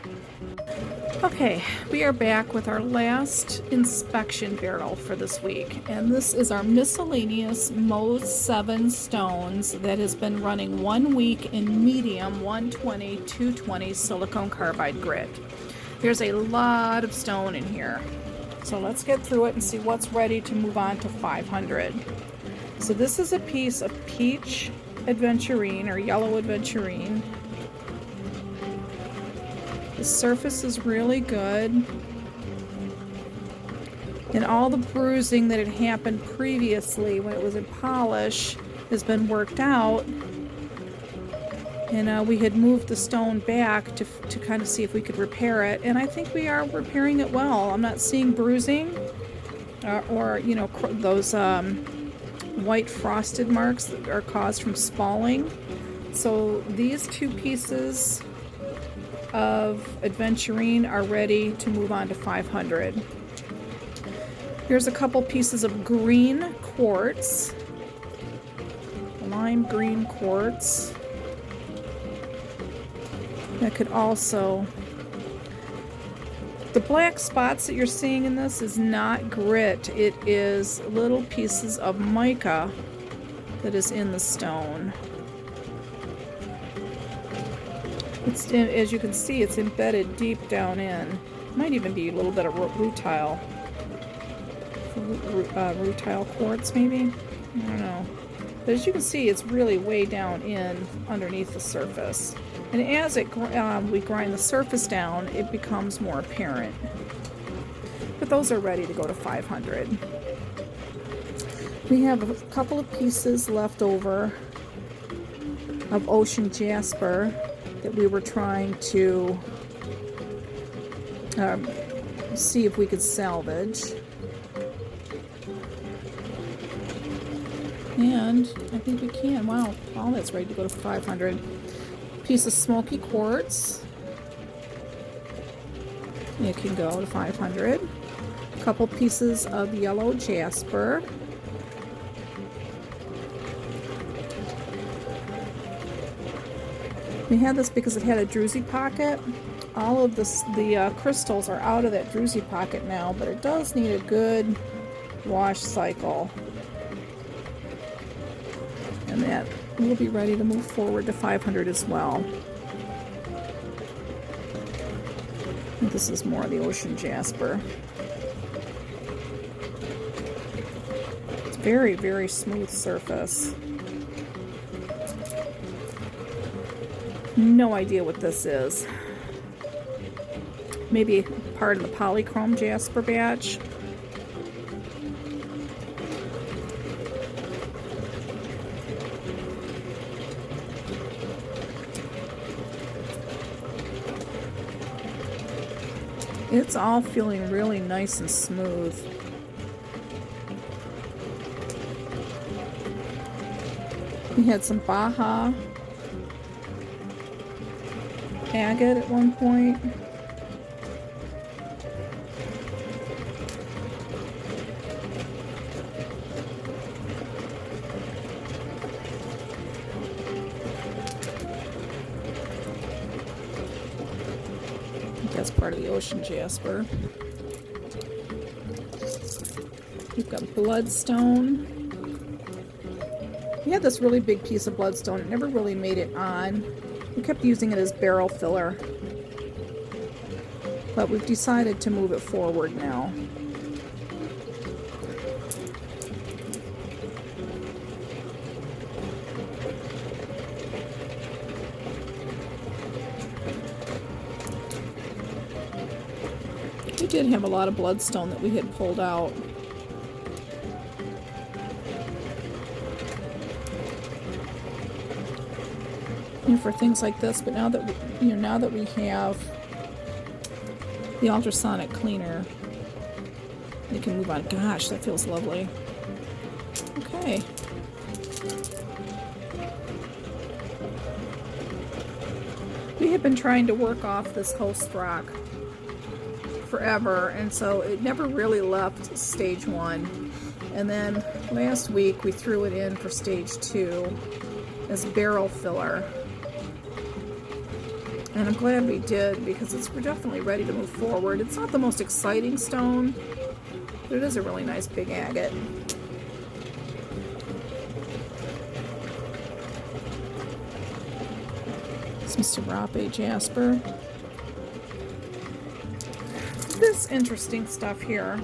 Okay, we are back with our last inspection barrel for this week, and this is our miscellaneous MOHS 7 stones that has been running 1 week in medium 120, 220 silicone carbide grit. There's a lot of stone in here, so let's get through it and see what's ready to move on to 500. So this is a piece of peach aventurine or yellow aventurine. The surface is really good, and all the bruising that had happened previously when it was in polish has been worked out, and we had moved the stone back to kind of see if we could repair it, and I think we are repairing it well. I'm not seeing bruising or you know, those white frosted marks that are caused from spalling. So these two pieces of aventurine are ready to move on to 500. Here's a couple pieces of green quartz, lime green quartz. That could also, the black spots that you're seeing in this is not grit, it is little pieces of mica that is in the stone. It's, as you can see, it's embedded deep down in. Might even be a little bit of rutile. Rutile quartz, maybe? I don't know. But as you can see, it's really way down in underneath the surface. And as we grind the surface down, it becomes more apparent. But those are ready to go to 500. We have a couple of pieces left over of ocean jasper that we were trying to see if we could salvage. And I think we can. Wow, all that's ready to go to 500. Piece of smoky quartz. It can go to 500. A couple pieces of yellow jasper. We had this because it had a druzy pocket. All of the crystals are out of that druzy pocket now, but it does need a good wash cycle. And that will be ready to move forward to 500 as well. And this is more of the ocean jasper. It's very, very smooth surface. No idea what this is. Maybe part of the polychrome jasper batch. It's all feeling really nice and smooth. We had some Baja Agate at one point. That's part of the ocean jasper. We've got bloodstone. We had this really big piece of bloodstone. It never really made it on. We kept using it as barrel filler. But we've decided to move it forward now. We did have a lot of bloodstone that we had pulled out. For things like this, but now that now that we have the ultrasonic cleaner, we can move on. Gosh, that feels lovely. Okay. We have been trying to work off this host rock forever, and so it never really left stage 1. And then last week we threw it in for stage 2 as barrel filler. And I'm glad we did, because we're definitely ready to move forward. It's not the most exciting stone, but it is a really nice big agate. Some Serape jasper. This interesting stuff here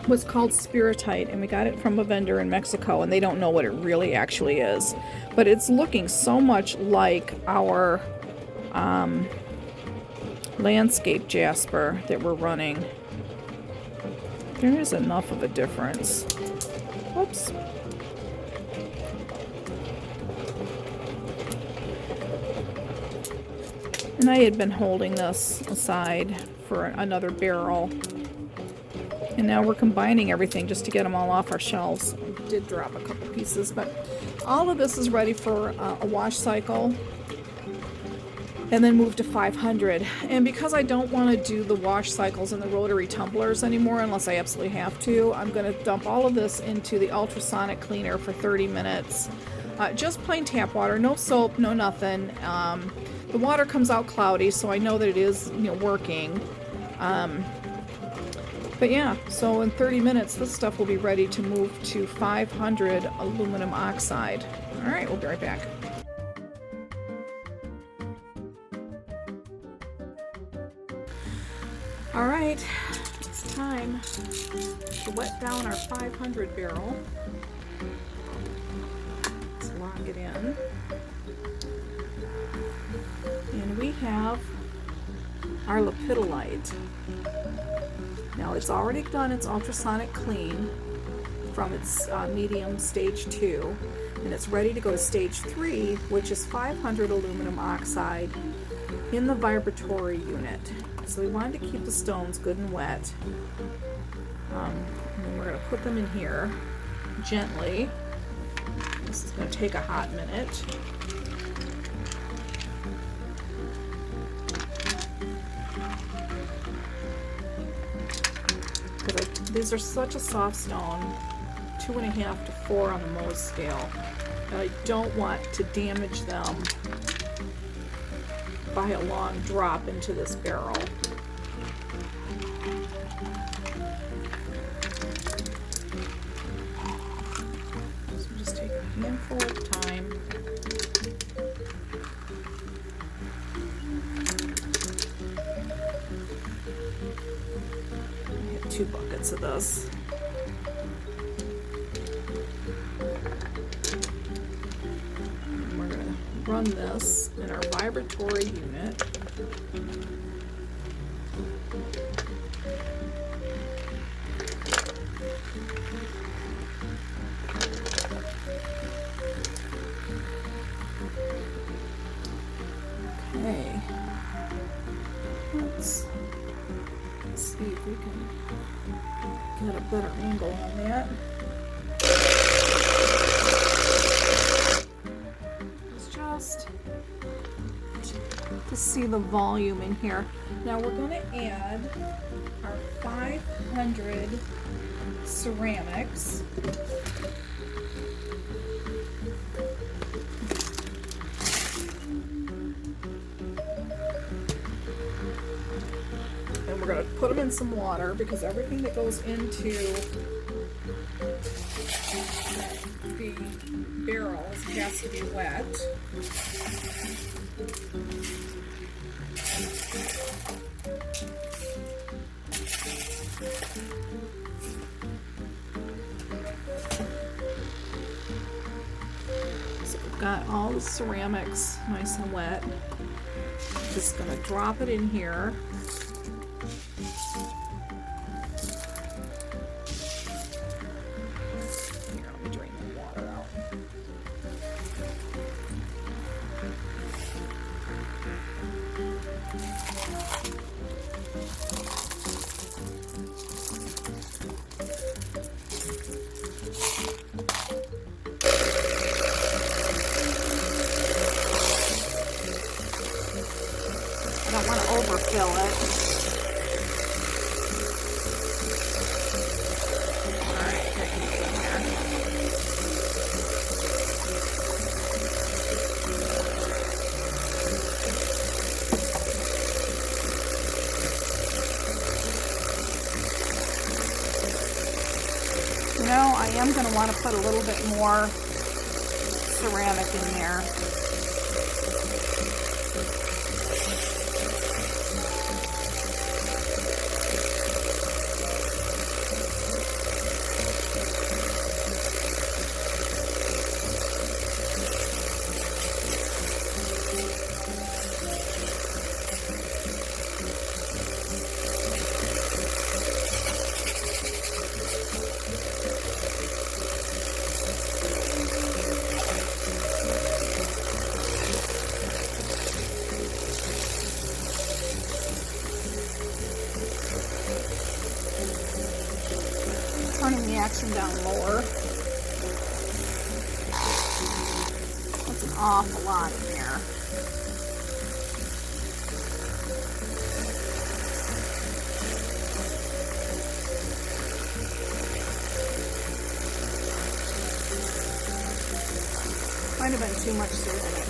was called Spiritite, and we got it from a vendor in Mexico, and they don't know what it really actually is. But it's looking so much like our landscape jasper that we're running. There is enough of a difference. Whoops. And I had been holding this aside for another barrel. And now we're combining everything just to get them all off our shelves. I did drop a couple pieces, but all of this is ready for a wash cycle and then move to 500. And because I don't want to do the wash cycles in the rotary tumblers anymore unless I absolutely have to, I'm going to dump all of this into the ultrasonic cleaner for 30 minutes. Just plain tap water, no soap, no nothing. The water comes out cloudy, so I know that it is, working. But yeah, so in 30 minutes, this stuff will be ready to move to 500 aluminum oxide. All right, we'll be right back. All right, it's time to wet down our 500 barrel. Let's lock it in. And we have our Lepidolite. Now it's already done its ultrasonic clean, from its medium stage 2, and it's ready to go to stage 3, which is 500 aluminum oxide in the vibratory unit. So we wanted to keep the stones good and wet. And then we're going to put them in here gently. This is going to take a hot minute. These are such a soft stone, 2.5 to 4 on the MOHS scale, and I don't want to damage them by a long drop into this barrel. So just take a handful of time. I have 2 buckets of this. And we're going to run this in our vibratory unit. Okay, let's see if we can get a better angle on that. It's just to see the volume in here. Now we're going to add our 500 ceramics. And we're going to put them in some water because everything that goes into the barrels has to be wet. So we've got all the ceramics nice and wet. Just going to drop it in here. I don't want to overfill it. Alright, that can go in there. You know, I am going to want to put a little bit more ceramic in there. Turning the action down lower. That's an awful lot in there. Might have been too much ceramic.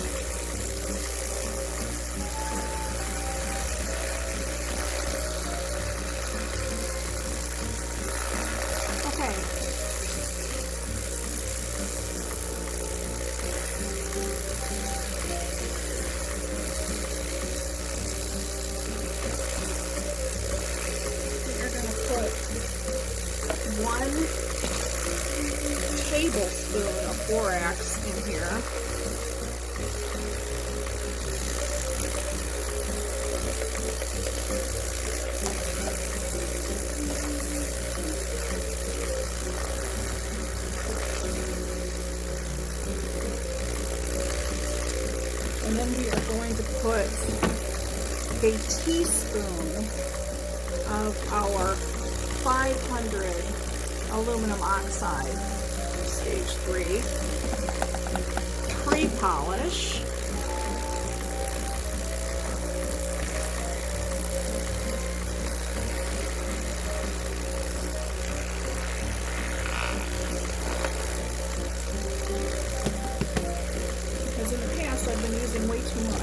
Tablespoon of borax in here. put a teaspoon of our 500 aluminum oxide, stage 3, pre-polish. Because in the past I've been using way too much.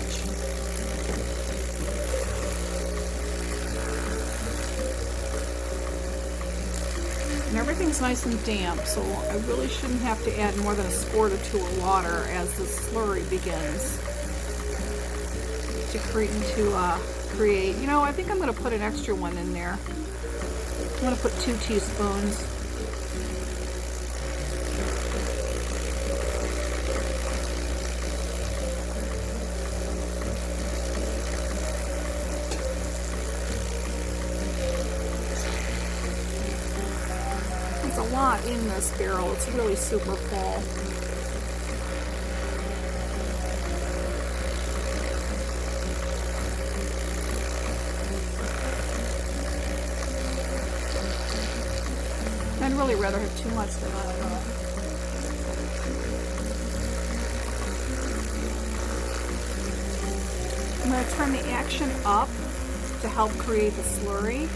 And everything's nice and damp, so I really shouldn't have to add more than a squirt or two of water as the slurry begins to create. You know, I think I'm going to put an extra one in there. I'm going to put 2 teaspoons. A lot in this barrel. It's really super full. I'd really rather have too much than not enough. I'm going to turn the action up to help create the slurry.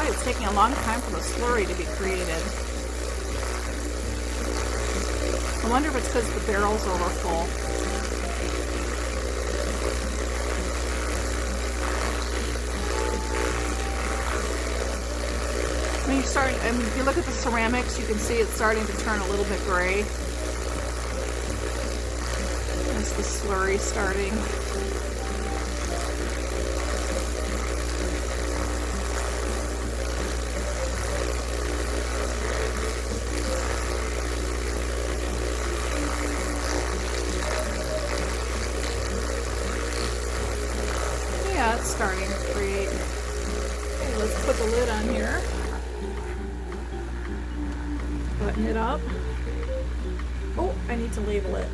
It's taking a long time for the slurry to be created. I wonder if it's because the barrel's over full. When you start, I mean, if you look at the ceramics, you can see it's starting to turn a little bit gray. There's the slurry starting. Yeah, it's starting to create. Okay, let's put the lid on here. Button it up. Oh, I need to label it.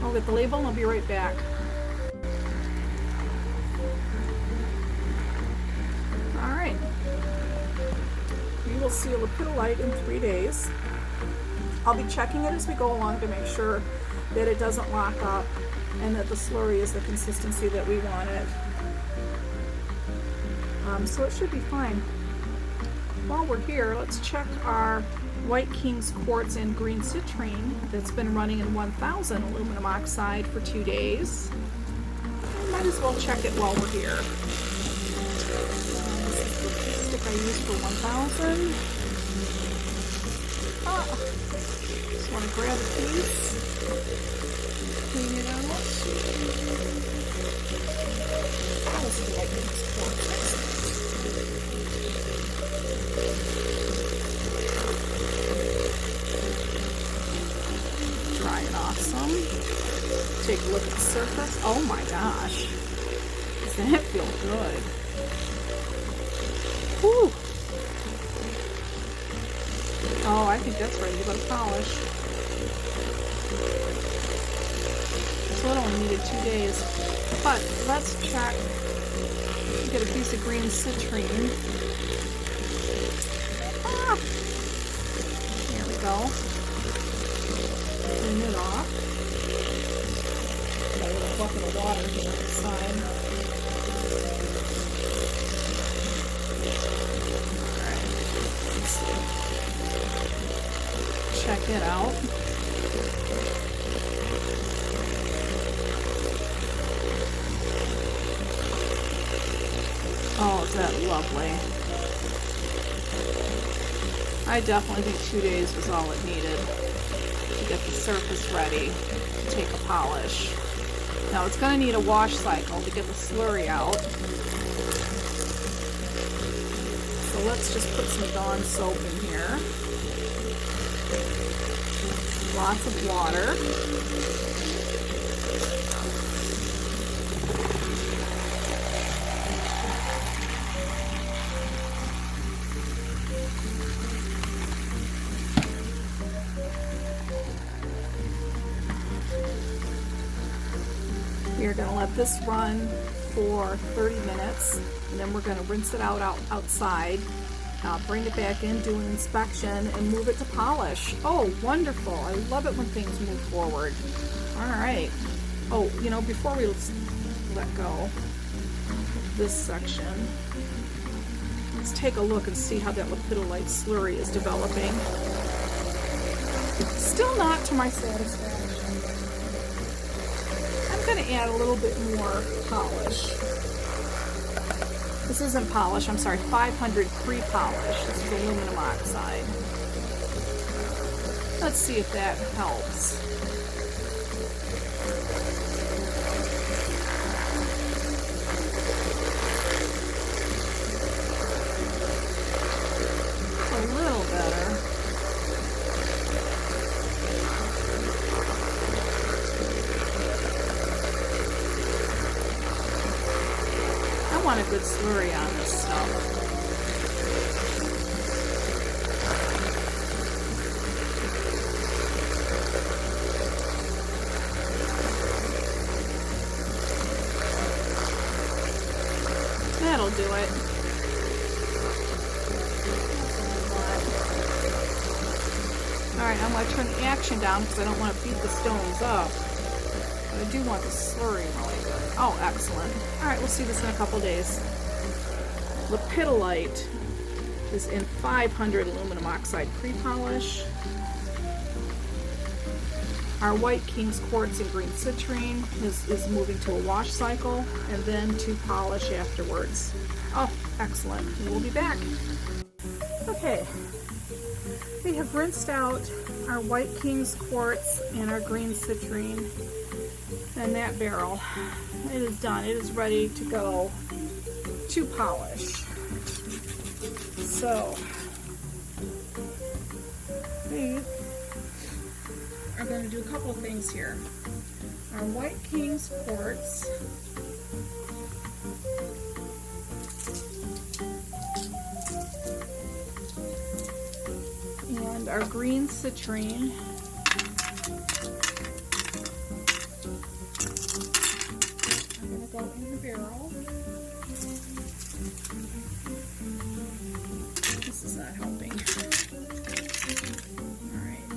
I'll get the label and I'll be right back. Alright. We will seal Lepidolite in 3 days. I'll be checking it as we go along to make sure that it doesn't lock up and that the slurry is the consistency that we want it. So it should be fine. While we're here, let's check our White King's Quartz and Green Citrine that's been running in 1000 aluminum oxide for 2 days. I might as well check it while we're here. This is the stick I used for 1000. Just want to grab a piece, clean it out. This is White King's Quartz. Dry it off some. Take a look at the surface. Oh my gosh. Doesn't that feel good? Whew. Oh, I think that's ready to go to polish. So it only needed 2 days. But let's check. Get a piece of green citrine. Ah! There we go. Clean it off. Got a little bucket of water here on the side. Alright. Let's see. Check it out. lovely. I definitely think 2 days was all it needed to get the surface ready to take a polish. Now it's going to need a wash cycle to get the slurry out. So let's just put some Dawn soap in here. Lots of water. We're going to let this run for 30 minutes, and then we're going to rinse it out outside, bring it back in, do an inspection, and move it to polish. Oh, wonderful. I love it when things move forward. All right. Oh, you know, before we let go of this section, let's take a look and see how that lepidolite slurry is developing. Still not to my satisfaction. I'm going to add a little bit more polish. This isn't polish, I'm sorry, 500 pre-polish. This is aluminum oxide. Let's see if that helps. A little better. I want a good slurry on this stuff. That'll do it. Alright, I'm going to turn the action down because I don't want to beat the stones up. But I do want the slurry really good. Oh, excellent. Alright, we'll see this in a couple days. Lepidolite is in 500 aluminum oxide pre-polish. Our White King's Quartz and Green Citrine is moving to a wash cycle and then to polish afterwards. Oh, excellent. We'll be back. Okay. We have rinsed out our White King's Quartz and our Green Citrine and that barrel. It is done. It is ready to go to polish. So, we are going to do a couple of things here. Our White King's Quartz and our Green Citrine. I'm going to go in the barrel. This is not helping. Alright.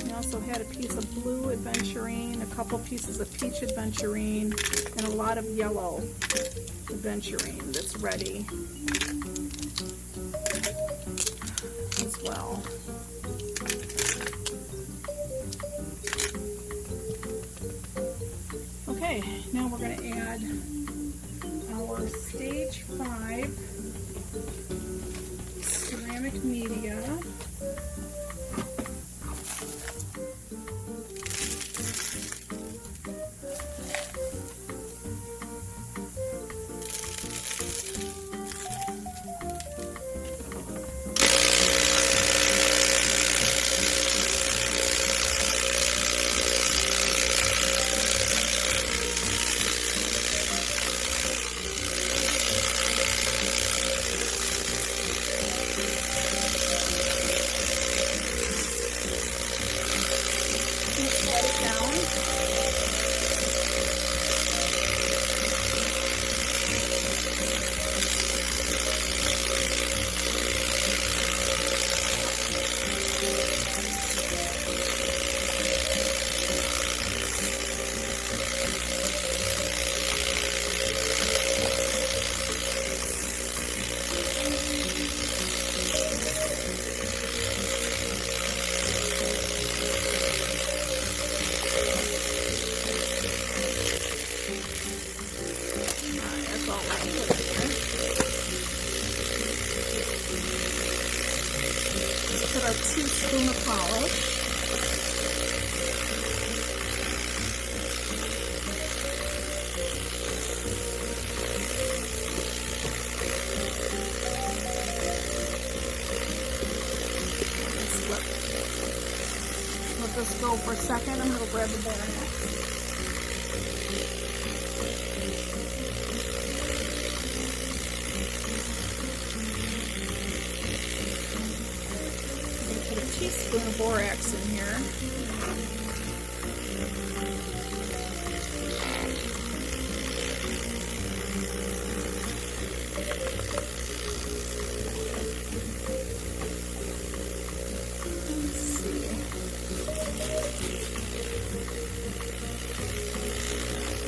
We also had a piece of blue adventurine, a couple pieces of peach adventurine, and a lot of yellow adventurine that's ready as well. Okay, now we're going to add our stage 5 ceramic media. teaspoon of polish. Let this go for a second. I'm going to grab the bayonet. Put a teaspoon of borax in here. Let's see.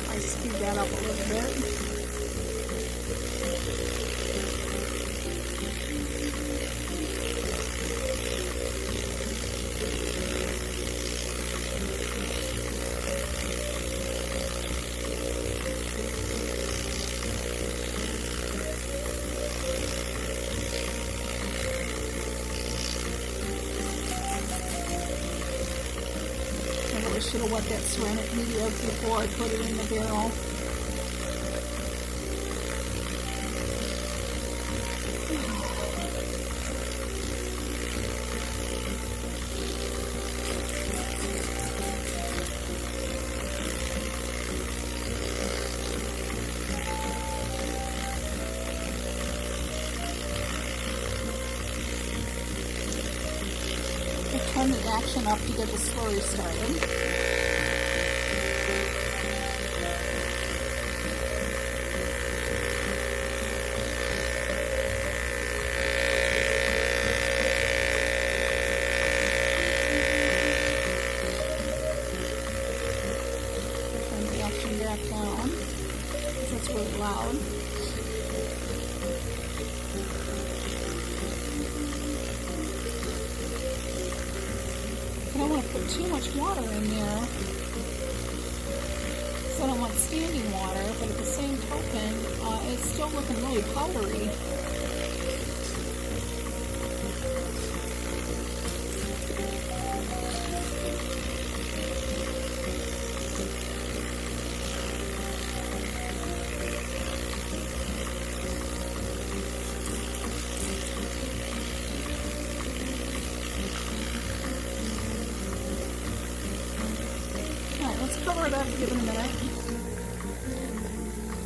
I speed that up a little bit. I should have wet that ceramic media before I put it in the barrel. Turn the action up to get the slurry started. Turn the action back down because it's really loud. I don't want to put too much water in there, so I don't want standing water, but at the same token, it's still looking really powdery. Let's cover it up, give it a minute,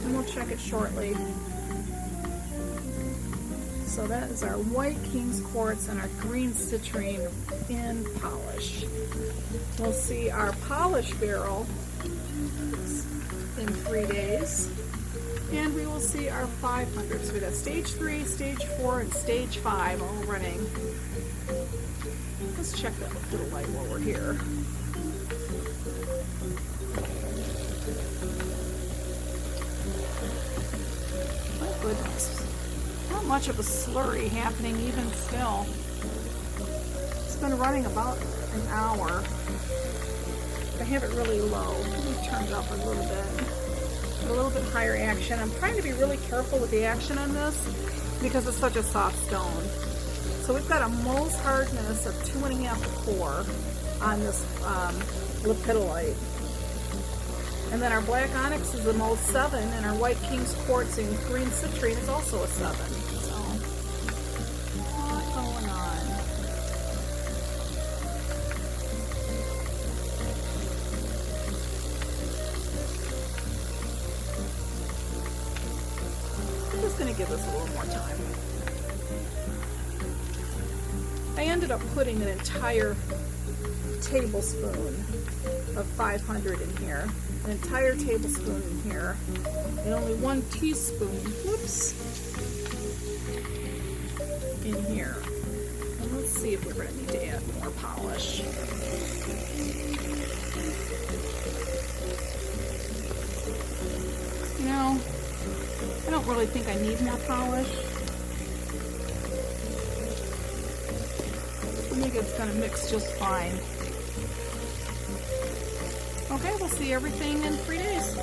and we'll check it shortly. So that is our white King's Quartz and our green Citrine in polish. We'll see our polish barrel in 3 days, and we will see our 500. So we got stage 3, stage 4, and stage 5 all running. Let's check that Lepidolite while we're here. My goodness. Not much of a slurry happening even still. It's been running about an hour. I have it really low. Let me turn it up a little bit higher action. I'm trying to be really careful with the action on this because it's such a soft stone. So we've got a MOHS hardness of 2.5 to 4 on this Lepidolite. And then our black onyx is a MOHS 7, and our white King's Quartz and green Citrine is also a 7. So, a lot going on. I'm just going to give this a little more time. I ended up putting an entire tablespoon of 500 in here, an entire tablespoon in here, and only 1 teaspoon, whoops, in here. And let's see if we're going to need to add more polish. You know, I don't really think I need more polish. I think it's going to mix just fine. Okay, we'll see everything in 3 days.